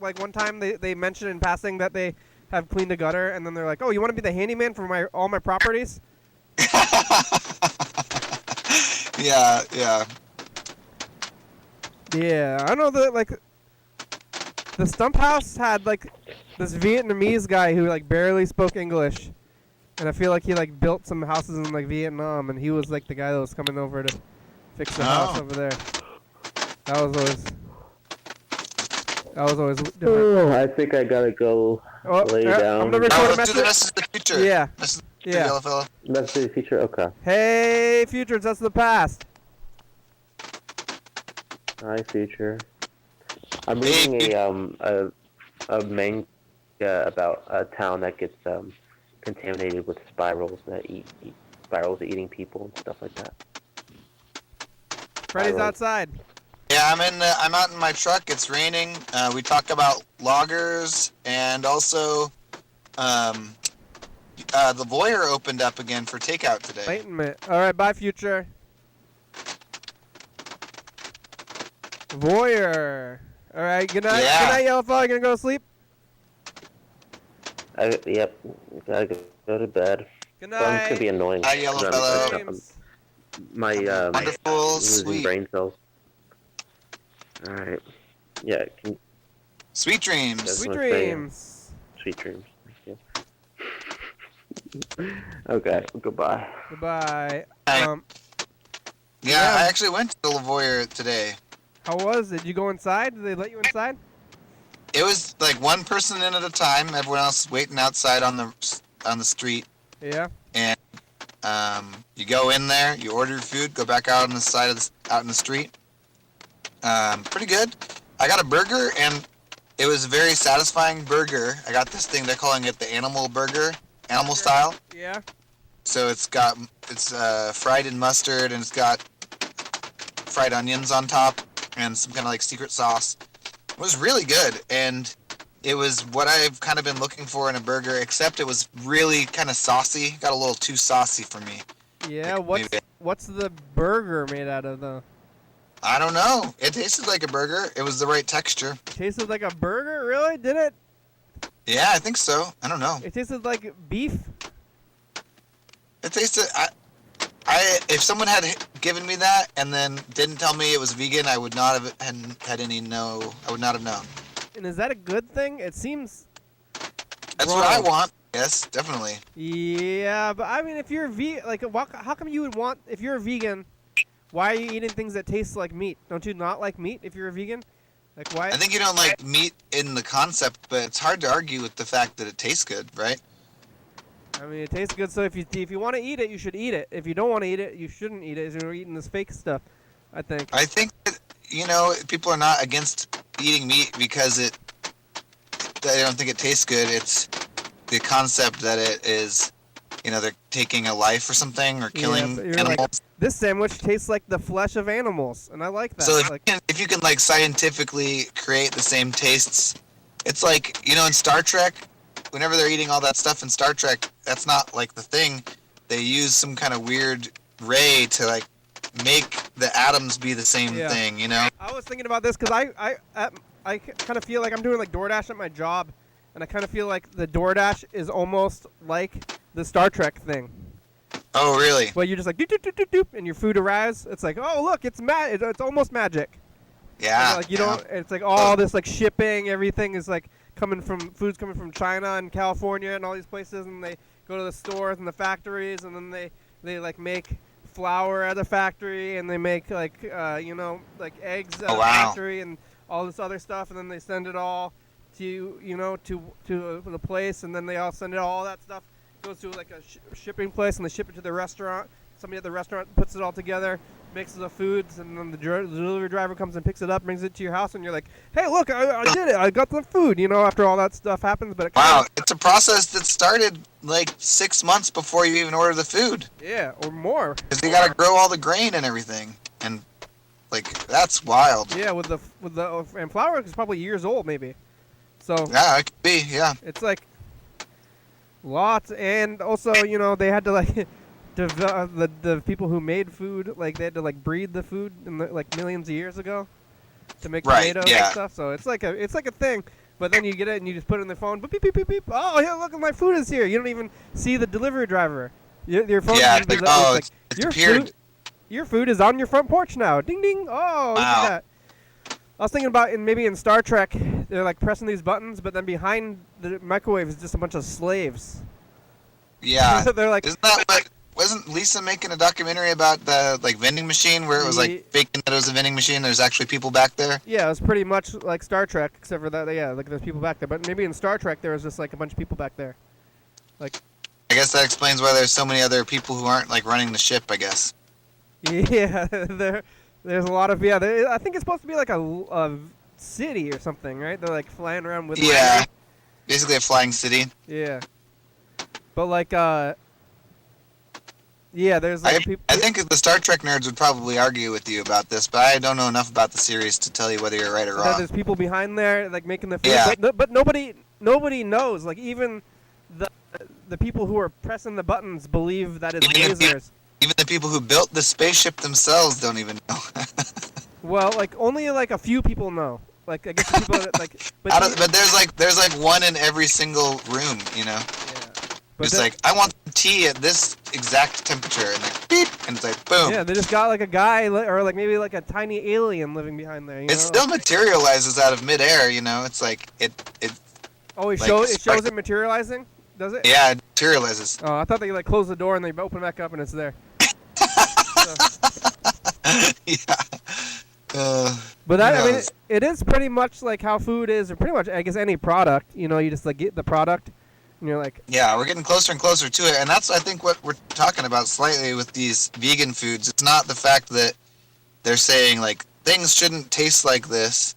like one time they mentioned in passing that they have cleaned a gutter, and then they're like, oh, you want to be the handyman for all my properties? Yeah, yeah. Yeah, I know that like the Stump House had like this Vietnamese guy who like barely spoke English, and I feel like he like built some houses in like Vietnam, and he was like the guy that was coming over to fix the house over there. That was always different. Oh, I think I gotta go lay down. I'm gonna record a Let's do the message. rest of the future. Yeah. Yeah. Yellow fella. That's the future. Okay. Hey, futures, that's the past. Hi, future. I'm reading a manga about a town that gets contaminated with spirals that eat eating people and stuff like that. Freddy's outside. Yeah, I'm out in my truck. It's raining. We talk about loggers and also the Voyeur opened up again for takeout today. Wait a minute. All right, bye, future. Voyeur. All right, good night. Yeah. Good night, yellow fella. You gonna go to sleep? Yep. Gotta go to bed. Good Phone's gonna night. be annoying. Hi, yellow I'm- fellow. James. My Wonderful, losing sweet, brain cells. All right. Yeah. sweet dreams. Yes. Sweet Let's say, dreams. Sweet dreams. Thank you. Okay. Goodbye. Goodbye. Hi. Yeah, I actually went to the Voyeur today. How was it? Did you go inside? Did they let you inside? It was like one person in at a time. Everyone else waiting outside on the street. Yeah. And you go in there, you order your food, go back out on the side of out in the street. Pretty good. I got a burger, and it was a very satisfying burger. I got this thing, they're calling it the animal burger, animal style. Yeah. So it's fried in mustard, and it's got fried onions on top and some kind of like secret sauce. It was really good, and it was what I've kind of been looking for in a burger, except it was really kind of saucy. Got a little too saucy for me. Yeah. Like, What's the burger made out of though? I don't know. It tasted like a burger. It was the right texture. Tasted like a burger? Really? Did it? Yeah, I think so. I don't know. It tasted like beef. It tasted. If someone had given me that and then didn't tell me it was vegan, I would not have had any no. I would not have known. And is that a good thing? It seems. That's wrong. what I want. Yes, definitely. Yeah, but I mean, if you're how come you would want? If you're a vegan, why are you eating things that taste like meat? Don't you not like meat if you're a vegan? Like why? I think you don't like meat in the concept, but it's hard to argue with the fact that it tastes good, right? I mean, it tastes good, so if you want to eat it, you should eat it. If you don't want to eat it, you shouldn't eat it. You're eating this fake stuff, I think. I think that, people are not against eating meat because they don't think it tastes good. It's the concept that it is, they're taking a life or something or killing animals. Like, this sandwich tastes like the flesh of animals, and I like that. So if you can like scientifically create the same tastes, it's like, in Star Trek, whenever they're eating all that stuff in Star Trek, that's not like the thing. They use some kind of weird ray to like make the atoms be the same thing, I was thinking about this because I kind of feel like I'm doing like DoorDash at my job, and I kind of feel like the DoorDash is almost like the Star Trek thing. Oh, really? Well, you're just like doop doop doop doop doop, and your food arrives. It's like, oh look, it's it's almost magic. Yeah. Like it's like all this like shipping, everything is like food's coming from China and California and all these places, and they go to the stores and the factories, and then they like make flour at a factory, and they make like like eggs at a factory and all this other stuff, and then they send it all to to the place, and then they all send it all that stuff goes to like a shipping place, and they ship it to the restaurant. Somebody at the restaurant puts it all together, mixes the foods, and then the delivery driver comes and picks it up, brings it to your house, and you're like, hey, look, I did it. I got the food, after all that stuff happens. But it's a process that started like 6 months before you even order the food. Yeah, or more. Because they got to grow all the grain and everything. And, like, that's wild. Yeah, and flour is probably years old, maybe. So Yeah, it could be. Yeah. it's like lots, and also they had to like the people who made food, like they had to like breed the food in like millions of years ago to make Right, tomatoes yeah. and stuff. So it's like a thing. But then you get it and you just put it in the phone. Beep beep beep beep beep. Oh, yeah, look, my food is here. You don't even see the delivery driver. Your phone. Yeah, just it's like, it's oh, like, it's your appeared. food. Your food is on your front porch now. Ding ding. Oh, look Wow. at that. I was thinking about maybe in Star Trek, they're like pressing these buttons, but then behind the microwave is just a bunch of slaves. Yeah. They're like, Isn't that what? Wasn't Lisa making a documentary about the like vending machine where it was like faking that it was a vending machine? There's actually people back there. yeah, it was pretty much like Star Trek, except for that. Yeah, like there's people back there. But maybe in Star Trek there was just like a bunch of people back there. Like, I guess that explains why there's so many other people who aren't like running the ship. I guess. yeah, there's a lot of I think it's supposed to be like a city or something, right? They're like flying around with. Yeah. Basically a flying city. Yeah. But like yeah, there's like people. I think the Star Trek nerds would probably argue with you about this, but I don't know enough about the series to tell you whether you're right or That wrong. there's people behind there like making the food, Yeah. but nobody knows. Like even the people who are pressing the buttons believe that it's Even the lasers. Even the people who built the spaceship themselves don't even know. Well, like only like a few people know. Like I guess the people that like. But, But there's like one in every single room, you know. yeah. But It's then- like I want tea at this exact temperature, and like beep, and it's like boom. yeah, they just got like a guy or like maybe like a tiny alien living behind there. You It know? still materializes out of midair, you know. It's like it Oh, it like, shows it materializing. Does it? yeah, it materializes. Oh, I thought they like close the door and they open it back up and it's there. Yeah. But that, I mean, knows? it is pretty much like how food is, or pretty much, I guess, any product. You know, you just like get the product, and you're like, Yeah, we're getting closer and closer to it, and that's I think what we're talking about slightly with these vegan foods. It's not the fact that they're saying like things shouldn't taste like this.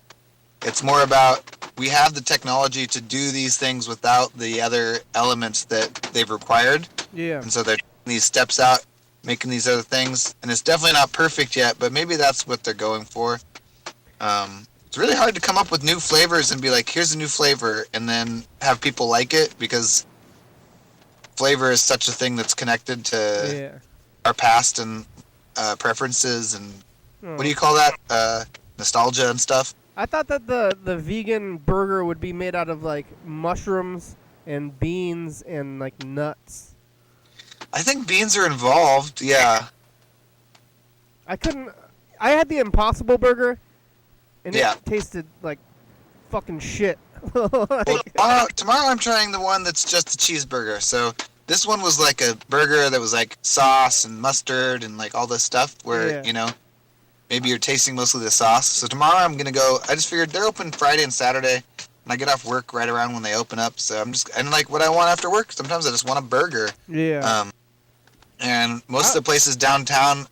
It's more about we have the technology to do these things without the other elements that they've required, yeah, and so they're taking these steps out, making these other things, and it's definitely not perfect yet, but maybe that's what they're going for. It's really hard to come up with new flavors and be like, here's a new flavor, and then have people like it, because flavor is such a thing that's connected to yeah. our past and preferences and Oh. what do you call that? Nostalgia and stuff. I thought that the vegan burger would be made out of like mushrooms and beans and like nuts. I think beans are involved, yeah. I had the Impossible Burger, and Yeah. it tasted like fucking shit. Well, tomorrow I'm trying the one that's just a cheeseburger. So this one was like a burger that was like sauce and mustard and like all this stuff where, Yeah. you know, maybe you're tasting mostly the sauce. So tomorrow I'm going to go, I just figured they're open Friday and Saturday, and I get off work right around when they open up. So and like what I want after work, sometimes I just want a burger. Yeah. And most of the places downtown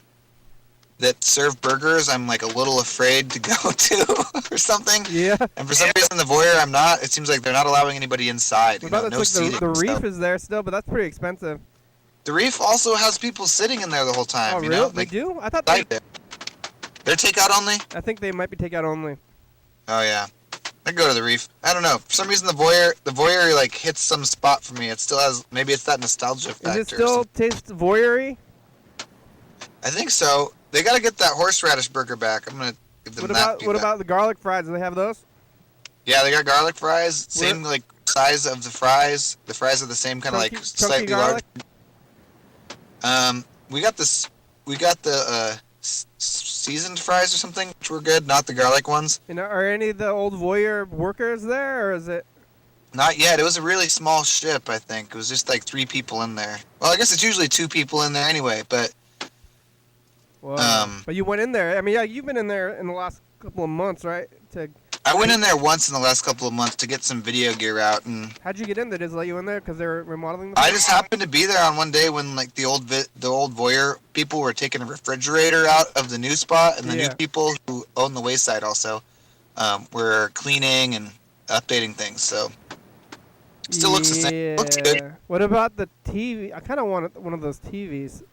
that serve burgers, I'm like a little afraid to go to or something. Yeah. And for some reason, the voyeur, I'm not. It seems like they're not allowing anybody inside. What You know, about no that's like seating. the so- reef is there still, but that's pretty expensive. The reef also has people sitting in there the whole time. Oh, you really? know? They Like, do? I thought right there. They're takeout only? I think they might be takeout only. Oh yeah. I go to the reef. I don't know. For some reason, the voyeur like hits some spot for me. It still has. Maybe it's that nostalgia factor. Is it still taste voyeury? I think so. They got to get that horseradish burger back. I'm gonna give them What that. about feedback. the garlic fries? Do they have those? Yeah, they got garlic fries. Same like size of the fries. The fries are the same kind of like Chunky slightly garlic? large. We got this. We got the seasoned fries or something, which were good. Not the garlic ones. And are any of the old voyeur workers there, or is it? Not yet. It was a really small ship. I think it was just like 3 people in there. Well, I guess it's usually 2 people in there anyway. But Well, but you went in there. I mean, yeah, you've been in there in the last couple of months, right? I went in there once in the last couple of months to get some video gear out, and How'd you get in there? Did they just let you in there because they were remodeling the I place? just happened to be there on one day when like the old voyeur people were taking a refrigerator out of the new spot, and the Yeah. new people who own the wayside also were cleaning and updating things. So it still looks the same. Looks good. Yeah. What about the TV? I kind of want one of those TVs,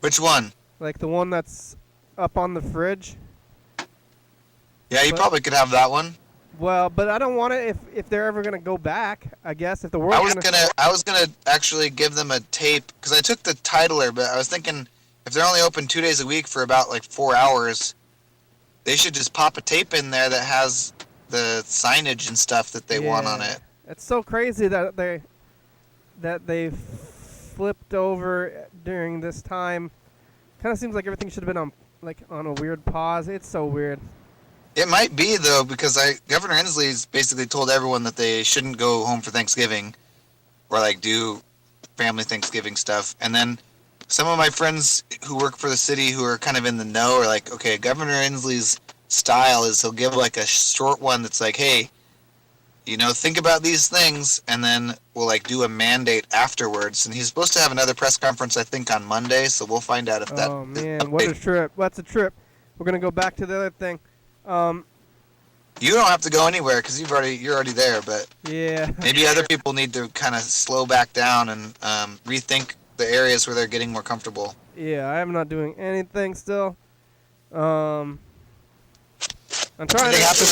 Which one? like the one that's up on the fridge. Yeah, you But- probably could have that one. Well, but I don't want it if they're ever gonna go back. I guess if the world. I was gonna actually give them a tape because I took the titler, but I was thinking if they're only open 2 days a week for about like 4 hours, they should just pop a tape in there that has the signage and stuff that they want on it. It's so crazy that they flipped over during this time. Kind of seems like everything should have been on a weird pause. It's so weird. It might be though because Governor Inslee's basically told everyone that they shouldn't go home for Thanksgiving or like do family Thanksgiving stuff. And then some of my friends who work for the city who are kind of in the know are like, okay, Governor Inslee's style is he'll give like a short one that's like, hey, think about these things, and then we'll like do a mandate afterwards. And he's supposed to have another press conference, I think, on Monday, so we'll find out if that. Oh man, what a trip! What's a trip? We're gonna go back to the other thing. You don't have to go anywhere because you're already there, but yeah, maybe other people need to kind of slow back down and rethink the areas where they're getting more comfortable. Yeah, I am not doing anything still. I'm trying. Anything happen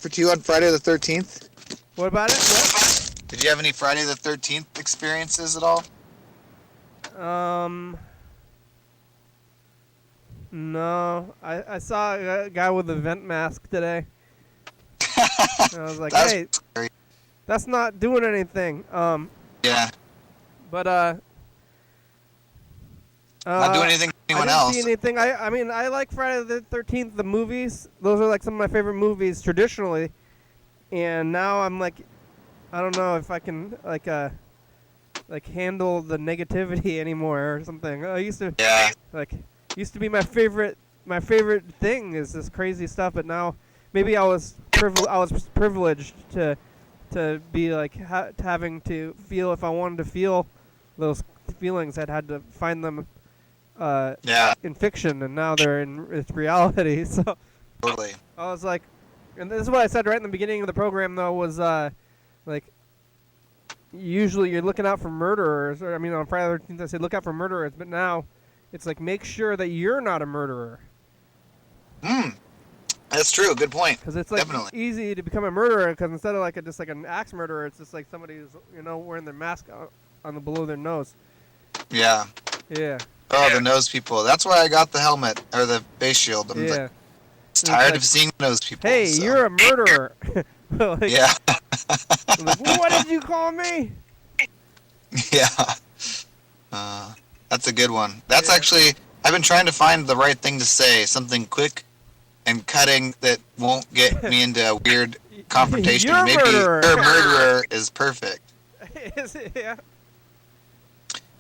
for you on Friday the 13th? What about it? What? Did you have any Friday the 13th experiences at all? No. I saw a guy with a vent mask today. And I was like, hey, scary. That's not doing anything. Yeah. But not doing anything to anyone I else. didn't see anything. I mean, I like Friday the 13th, the movies. Those are like some of my favorite movies traditionally. And now I'm like, I don't know if I can like handle the negativity anymore or something. I used to used to be my favorite thing is this crazy stuff, but now maybe I was privileged to be like having to feel if I wanted to feel those feelings. I'd had to find them in fiction, and now they're in it's reality. So totally. I was like, and this is what I said right in the beginning of the program, though, was like usually you're looking out for murderers. Or I mean, on Friday the 13th I said look out for murderers, but now it's like make sure that you're not a murderer. That's true. Good point. Because it's like Definitely. easy to become a murderer. Because instead of like just like an axe murderer, it's just like somebody who's wearing their mask on the below their nose. Yeah. Yeah. Oh, the nose people. That's why I got the helmet or the face shield. I'm like, tired of seeing nose people. Hey, so. you're a murderer. Like, yeah. like, what did you call me? Yeah. That's a good one. That's actually, I've been trying to find the right thing to say. Something quick and cutting that won't get me into a weird confrontation. You're Maybe murderer. your murderer is perfect. Yeah.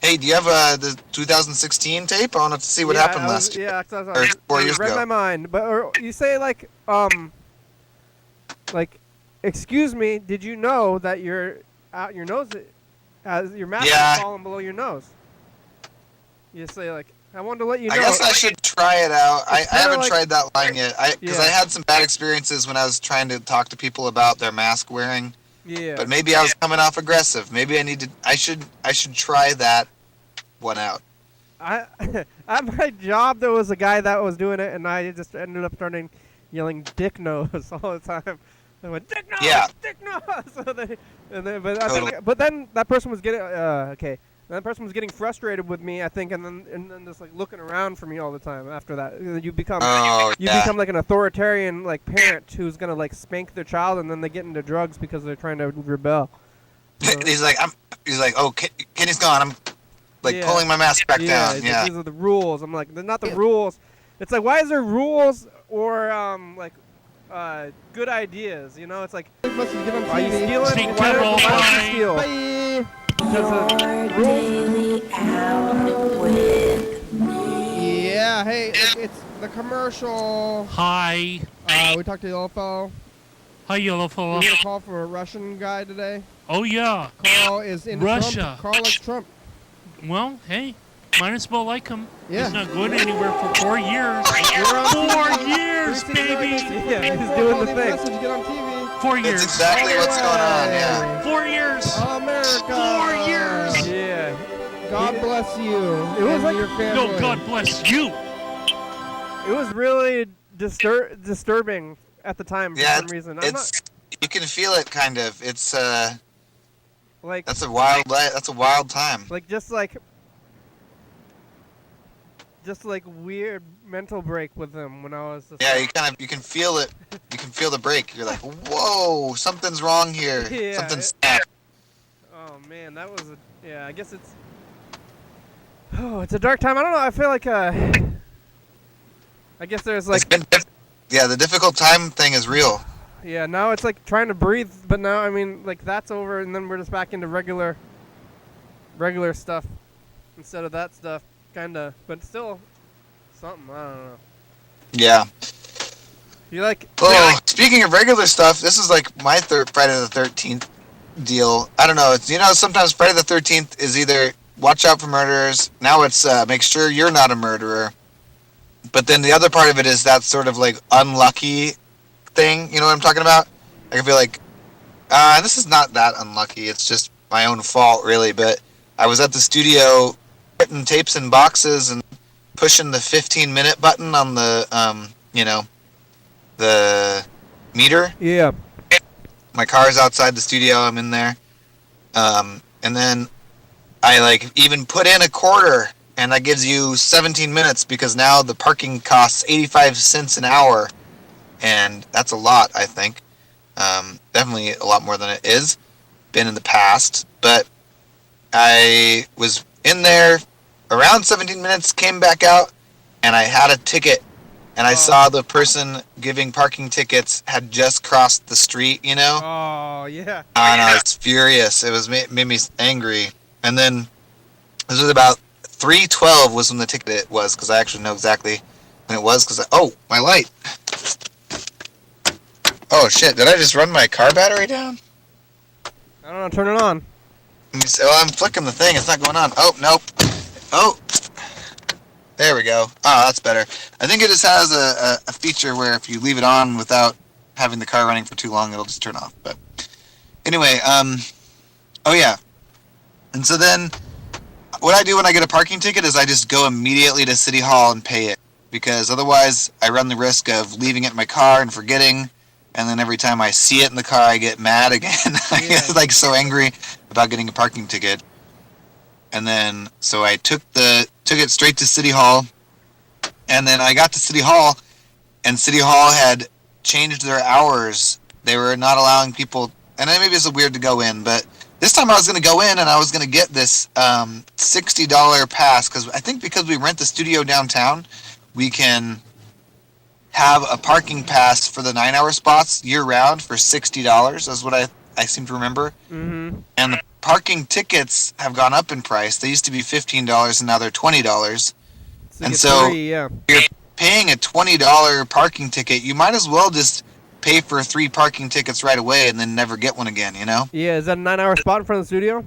Hey, do you have the 2016 tape? I want to see what happened last year. Yeah, Or 4 years read ago. my mind. But or you say like, excuse me, did you know that your nose has your mask is falling below your nose? You say like, I wanted to let you know. I guess I should try it out. I haven't like, tried that line yet. Because I had some bad experiences when I was trying to talk to people about their mask wearing. Yeah. But maybe I was coming off aggressive. Maybe I should try that one out. At my job, there was a guy that was doing it, and I just ended up starting yelling "dick nose" all the time. I went "dick nose, dick nose." But then that person was getting that person was getting frustrated with me, I think, and then just like looking around for me all the time. After that, you become become like an authoritarian like parent who's gonna like spank their child, and then they get into drugs because they're trying to rebel. So, he's like, oh, Kenny's gone. I'm like pulling my mask back down. Yeah, these are the rules. I'm like, they're not the rules. It's like, why is there rules or good ideas? You know, it's like, are you stealing? Why don't you steal? Bye. Rules. Yeah, hey, it's the commercial. Hi. We talked to Yellowfell. Hi, Yellowfella. We had a call for a Russian guy today. Oh, yeah. Carl is in Russia. Trump. Carl likes Trump. Well, hey, might as well like him. Yeah. He's not going anywhere for 4 years. You're on 4 years, baby. Yeah, he's doing the thing. Message, get on TV. 4 years. that's exactly what's going on. Yeah. 4 years. America. 4 years. Yeah. God bless you. It was and like- your family. No, God bless you. It was really disturbing at the time for some reason. You can feel it, kind of. It's Like that's a wild time. like just like weird mental break with him when I was just Yeah, like, you can feel it. You can feel the break. You're like, whoa, something's wrong here. Yeah, Something's snapped. oh man, that was I guess it's it's a dark time. I don't know. I feel like I guess there's like Yeah, the difficult time thing is real. yeah, now it's like trying to breathe, but now I mean like that's over and then we're just back into regular stuff instead of that stuff kinda, but still something, I don't know. Yeah. You like Oh, speaking of regular stuff, this is like my Friday the 13th deal. I don't know. It's sometimes Friday the 13th is either watch out for murderers. Now it's make sure you're not a murderer. But then the other part of it is that sort of like unlucky thing. You know what I'm talking about? I feel like this is not that unlucky. It's just my own fault, really. But I was at the studio putting tapes in boxes and pushing the 15-minute button on the the meter. yeah. My car's outside the studio. I'm in there. And then I like even put in a quarter, and that gives you 17 minutes because now the parking costs 85 cents an hour. And that's a lot, I think. Definitely a lot more than it is. Been in the past. But I was in there around 17 minutes, came back out, and I had a ticket. And I saw the person giving parking tickets had just crossed the street, Oh yeah. And I was furious. It was made me angry. And then this was about 3:12 was when the ticket was, because I actually know exactly when it was. My light. Oh shit! Did I just run my car battery down? I don't know, turn it on. Let me see. Oh, I'm flicking the thing. It's not going on. Oh nope. Oh. There we go. Oh, that's better. I think it just has a feature where if you leave it on without having the car running for too long, it'll just turn off. But anyway, oh yeah. And so then what I do when I get a parking ticket is I just go immediately to City Hall and pay it, because otherwise I run the risk of leaving it in my car and forgetting, and then every time I see it in the car I get mad again. I get like so angry about getting a parking ticket. And then so I took it straight to City Hall, and then I got to City Hall, and City Hall had changed their hours. They were not allowing people, and maybe it's weird to go in, but this time I was going to go in and I was going to get this $60 pass, because I think because we rent the studio downtown, we can have a parking pass for the 9-hour spots year-round for $60. That's what I seem to remember. Mm-hmm. And the parking tickets have gone up in price. They used to be $15 and now they're $20. And so yeah. you're paying a $20 parking ticket. You might as well just pay for 3 parking tickets right away and then never get one again, Yeah, is that a 9-hour spot in front of the studio?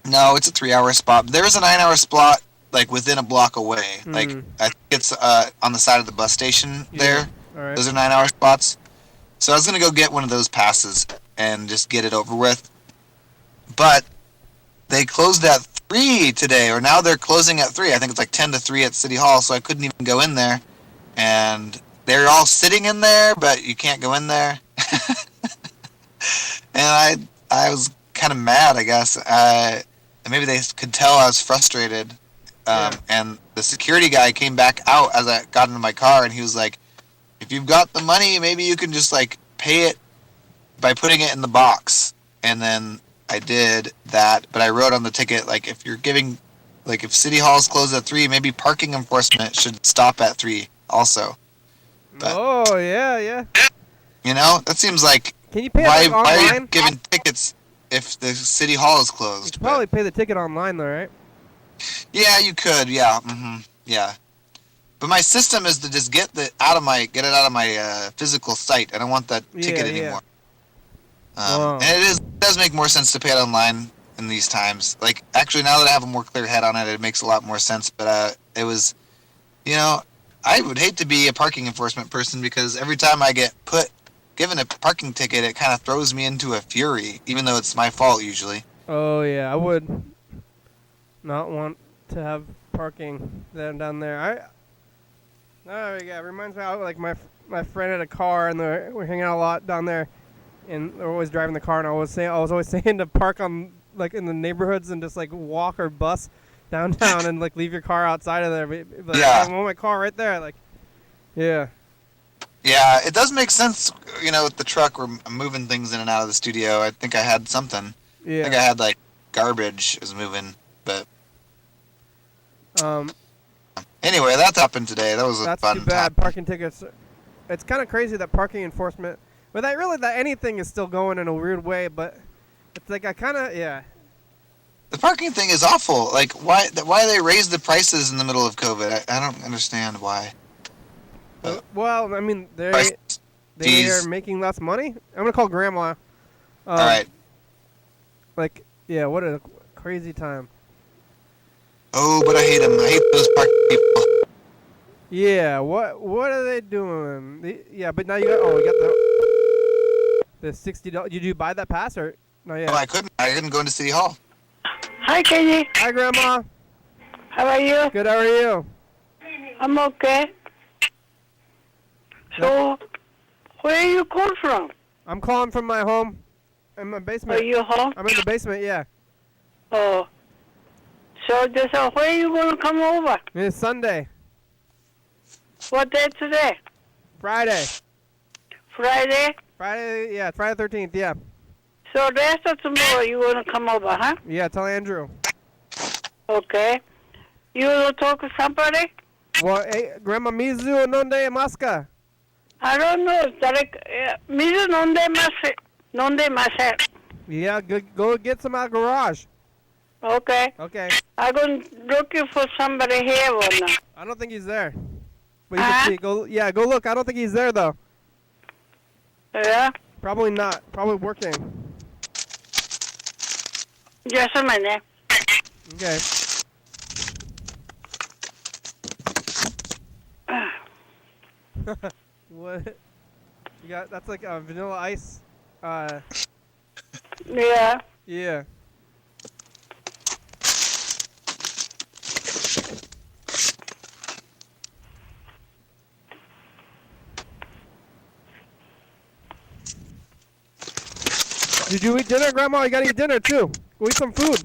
No, it's a 3-hour spot. There is a 9-hour spot like within a block away. Like I think it's on the side of the bus station there. All right. Those are 9-hour spots. So I was going to go get one of those passes and just get it over with. But they closed at 3 today, or now they're closing at 3. I think it's like 10 to 3 at City Hall, so I couldn't even go in there. And they're all sitting in there, but you can't go in there. And I was kind of mad, I guess. And maybe they could tell I was frustrated. And the security guy came back out as I got into my car, and he was like, if you've got the money, maybe you can just like pay it by putting it in the box. And then I did that, but I wrote on the ticket, like, if City Hall's closed at 3, maybe parking enforcement should stop at 3 also. But, oh, yeah. that seems like, Can you pay it why are online? you giving tickets if the City Hall is closed? You could probably pay the ticket online, though, right? Yeah, you could, yeah. Yeah. But my system is to just get it out of my physical site. I don't want that ticket anymore. And it does make more sense to pay it online in these times. Like, actually, now that I have a more clear head on it, it makes a lot more sense. But it was, I would hate to be a parking enforcement person, because every time I get given a parking ticket, it kind of throws me into a fury, even though it's my fault usually. Oh, yeah, I would not want to have parking down there. Oh, yeah, it reminds me of, like, my friend had a car, and we're hanging out a lot down there. and they're always driving the car, and I was always saying to park on like in the neighborhoods and just like walk or bus downtown and like leave your car outside of there. But Yeah. I want my car right there. Like, yeah. Yeah, it does make sense, with the truck where I'm moving things in and out of the studio. I think I had something. I think I Yeah. had like garbage was moving, but anyway, that happened today. That was a That's fun too bad. time. Parking tickets. It's kind of crazy that parking enforcement, but that anything is still going in a weird way. But it's like yeah. The parking thing is awful. Like, why they raised the prices in the middle of COVID? I don't understand why. Well, I mean, they Prices. are Fees. making less money. I'm gonna call Grandma. All right. Like, yeah, what a crazy time. Oh, but I hate them. I hate those parking people. Yeah, what are they doing? Yeah, but now you got the $60. Did you buy that pass or not yet? No, I couldn't go into City Hall. Hi, Katie. Hi, Grandma. How are you? Good. How are you? I'm okay. So, where are you calling from? I'm calling from my home, in my basement. Are you home? I'm in the basement. Yeah. Oh. So, where are you going to come over? It's Sunday, What day today? Friday. Friday? Yeah, Friday 13th. Yeah. So, the rest of tomorrow you going to come over, huh? Yeah. Tell Andrew. Okay. You going to talk to somebody? Well, hey, Grandma Mizu nonde maska. I don't know. Mizu nonde mase. Yeah. Go get some out of the garage. Okay. Okay. I'm going to looking for somebody here or not. I don't think he's there. But you can see. Go look. I don't think he's there though. Yeah? Probably not. Probably working. Just a minute. Okay. What? You got? That's like vanilla ice. Yeah. Yeah. Did you eat dinner, Grandma? You gotta eat dinner too. Go eat some food.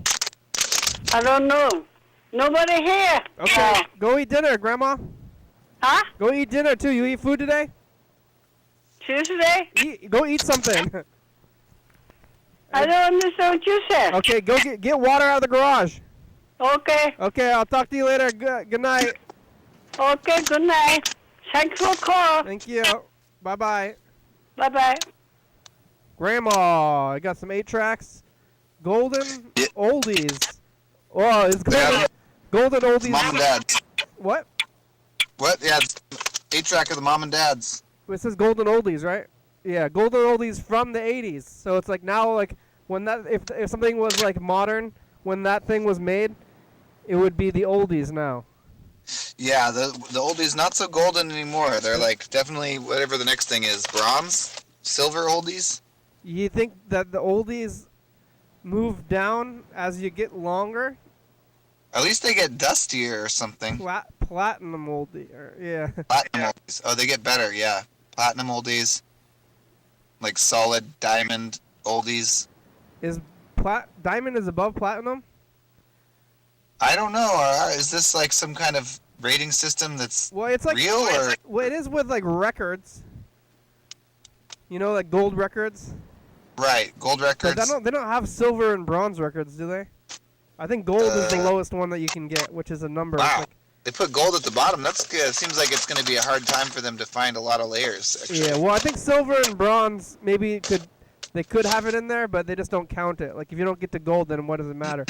I don't know. Nobody here. Okay. Oh. Go eat dinner, Grandma. Huh? Go eat dinner too. You eat food today? Tuesday? Go eat something. I don't understand what you said. Okay. Go get water out of the garage. Okay. Okay. I'll talk to you later. Good night. Okay, good night. Thanks for call. Thank you. Bye bye. Bye-bye. Grandma, I got some 8-tracks. Golden Yeah. oldies. Oh, it's Yeah. golden oldies. Mom and Dad. What? What? Yeah, it's 8-track of the Mom and Dads. It says golden oldies, right? Yeah, golden oldies from the 80s. So it's like now, like when that if something was like modern when that thing was made, it would be the oldies now. Yeah, the oldies not so golden anymore. They're like definitely whatever the next thing is, bronze, silver oldies. You think that the oldies move down as you get longer? At least they get dustier or something. Platinum oldie, yeah. Platinum oldies. Oh, they get better. Yeah, platinum oldies. Like solid diamond oldies. Is diamond is above platinum? I don't know. Is this like some kind of rating system that's Well, it's like real or? well, it is with like records. You know, like gold records. Right, gold But records. they don't have silver and bronze records, do they? I think gold is the lowest one that you can get, which is a number. It's Wow. like- They put gold at the bottom. That's good. It seems like it's going to be a hard time for them to find a lot of layers. Actually. yeah, well, I think silver and bronze maybe they could have it in there, but they just don't count it. Like if you don't get to gold, then what does it matter?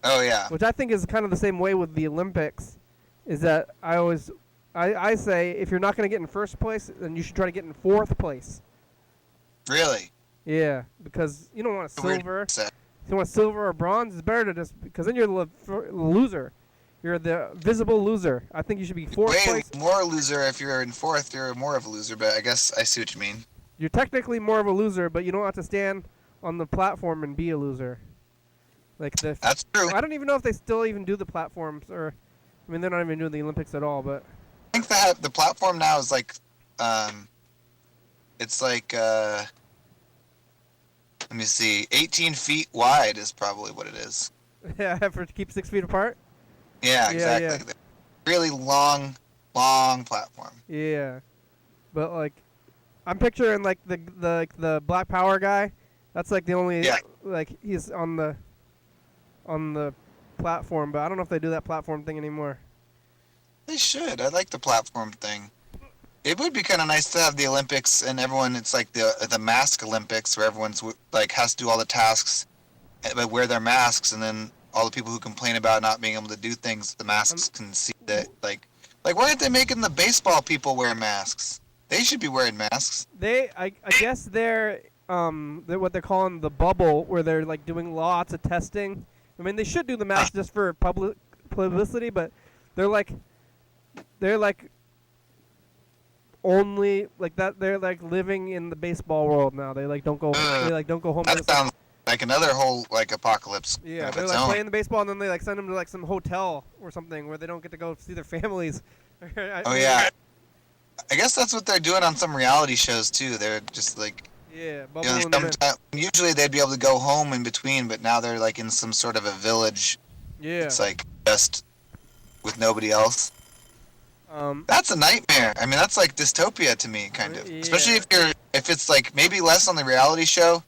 Oh yeah. Which I think is kind of the same way with the Olympics. Is that I say if you're not going to get in first place, then you should try to get in fourth place. Really. Yeah, because you don't want a Weird silver. set. If you want silver or bronze, it's better to just because then you're the loser. You're the visible loser. I think you should be fourth Way place. more loser if you're in fourth. You're more of a loser, but I guess I see what you mean. You're technically more of a loser, but you don't have to stand on the platform and be a loser. Like That's true. I don't even know if they still even do the platforms, or I mean they're not even doing the Olympics at all. But I think the platform now is like, it's like Let me see. 18 feet wide is probably what it is. Yeah, to keep 6 feet apart. Yeah, Yeah, exactly. Really long platform. Yeah, but like, I'm picturing like the Black Power guy. That's like the only like he's on the platform, but I don't know if they do that platform thing anymore. They should. I like the platform thing. It would be kind of nice to have the Olympics and everyone. It's like the mask Olympics where everyone's like has to do all the tasks, but wear their masks, and then all the people who complain about not being able to do things, the masks can see that. Like why aren't they making the baseball people wear masks? They should be wearing masks. I guess they're what they're calling the bubble, where they're like doing lots of testing. I mean, they should do the mask just for publicity, but they're like only like that. They're like living in the baseball world now. They like don't go. They like don't go home. That sounds like another whole like apocalypse. Yeah, of they're its like own. playing the baseball, and then they like send them to like some hotel or something where they don't get to go see their families. Oh yeah, I guess that's what they're doing on some reality shows too. They're just like, Yeah, you know, usually they'd be able to go home in between, but now they're like in some sort of a village. Yeah. It's like just with nobody else. That's a nightmare. I mean, that's like dystopia to me, kind of. Yeah. Especially if it's like maybe less on the reality show,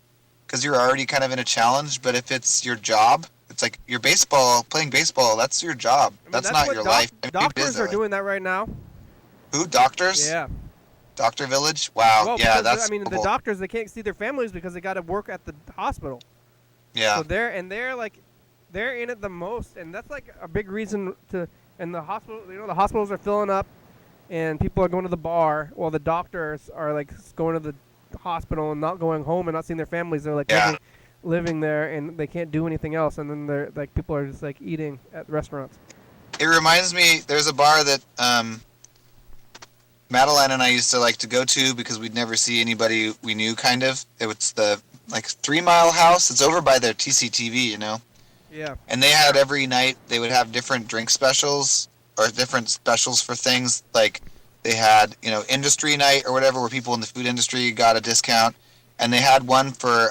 because you're already kind of in a challenge. But if it's your job, it's like your playing baseball. That's your job. I mean, that's not what your life. I mean, doctors are doing that right now. Who? Doctors? Yeah. Doctor Village? Wow. Well, yeah, because, that's. I mean, the cool. doctors, they can't see their families because they got to work at the hospital. Yeah. So they're in it the most, and that's like a big reason to. And the hospital, the hospitals are filling up, and people are going to the bar, while the doctors are like going to the hospital and not going home and not seeing their families. They're like living there, and they can't do anything else. And then they're like people are just like eating at restaurants. It reminds me. There's a bar that Madeline and I used to like to go to because we'd never see anybody we knew. Kind of. It was the 3 Mile House. It's over by their TCTV, you know. Yeah. And they had every night, they would have different drink specials or different specials for things. Like they had, industry night or whatever, where people in the food industry got a discount. And they had one for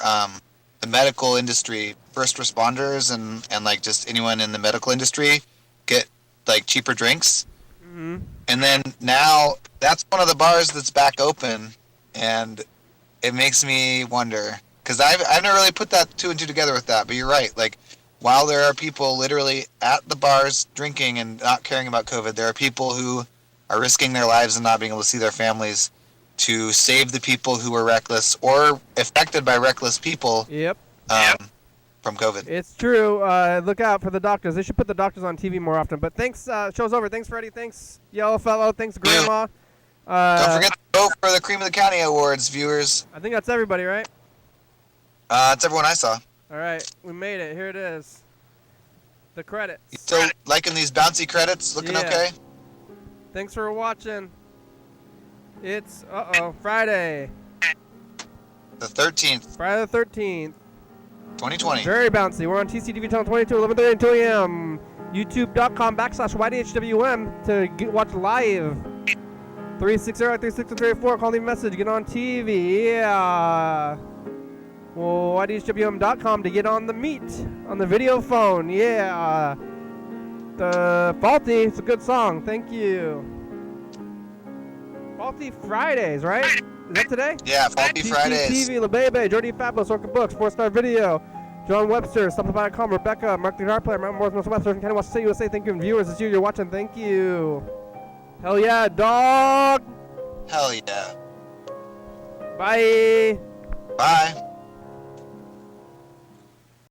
the medical industry, first responders and like just anyone in the medical industry get like cheaper drinks. Mm-hmm. And then now that's one of the bars that's back open. And it makes me wonder, because I've never really put that 2 and 2 together with that. But you're right. Like, while there are people literally at the bars drinking and not caring about COVID, there are people who are risking their lives and not being able to see their families to save the people who are reckless or affected by reckless people. Yep. From COVID. It's true. Look out for the doctors. They should put the doctors on TV more often. But thanks. Show's over. Thanks, Freddie. Thanks, Yellow Fellow. Thanks, Grandma. Don't forget to vote for the Cream of the County Awards, viewers. I think that's everybody, right? It's everyone I saw. All right, we made it. Here it is. The credits. You still liking these bouncy credits? Looking okay? Thanks for watching. It's, Friday. The 13th, Friday the 13th. 2020. Very bouncy. We're on TCTV channel 22, 11:30 and 2 a.m. YouTube.com/YDHWM to watch live. 360-363-34. Call the message. Get on TV. Yeah. Well, YDHWM.com to get on the meet on the video phone. Yeah. The Faulty. It's a good song. Thank you. Faulty Fridays, right? Is that today? Yeah, Faulty Fridays. TV, LeBebe, Jordy Fabulous, Orca Books, 4-Star Video, John Webster, Supplement.com, Rebecca, Mark the Guitar Player, Mount Morris, Most West, Thurston County, Washington, USA. Thank you, and viewers. It's you're watching. Thank you. Hell yeah, dog. Hell yeah. Bye. Bye.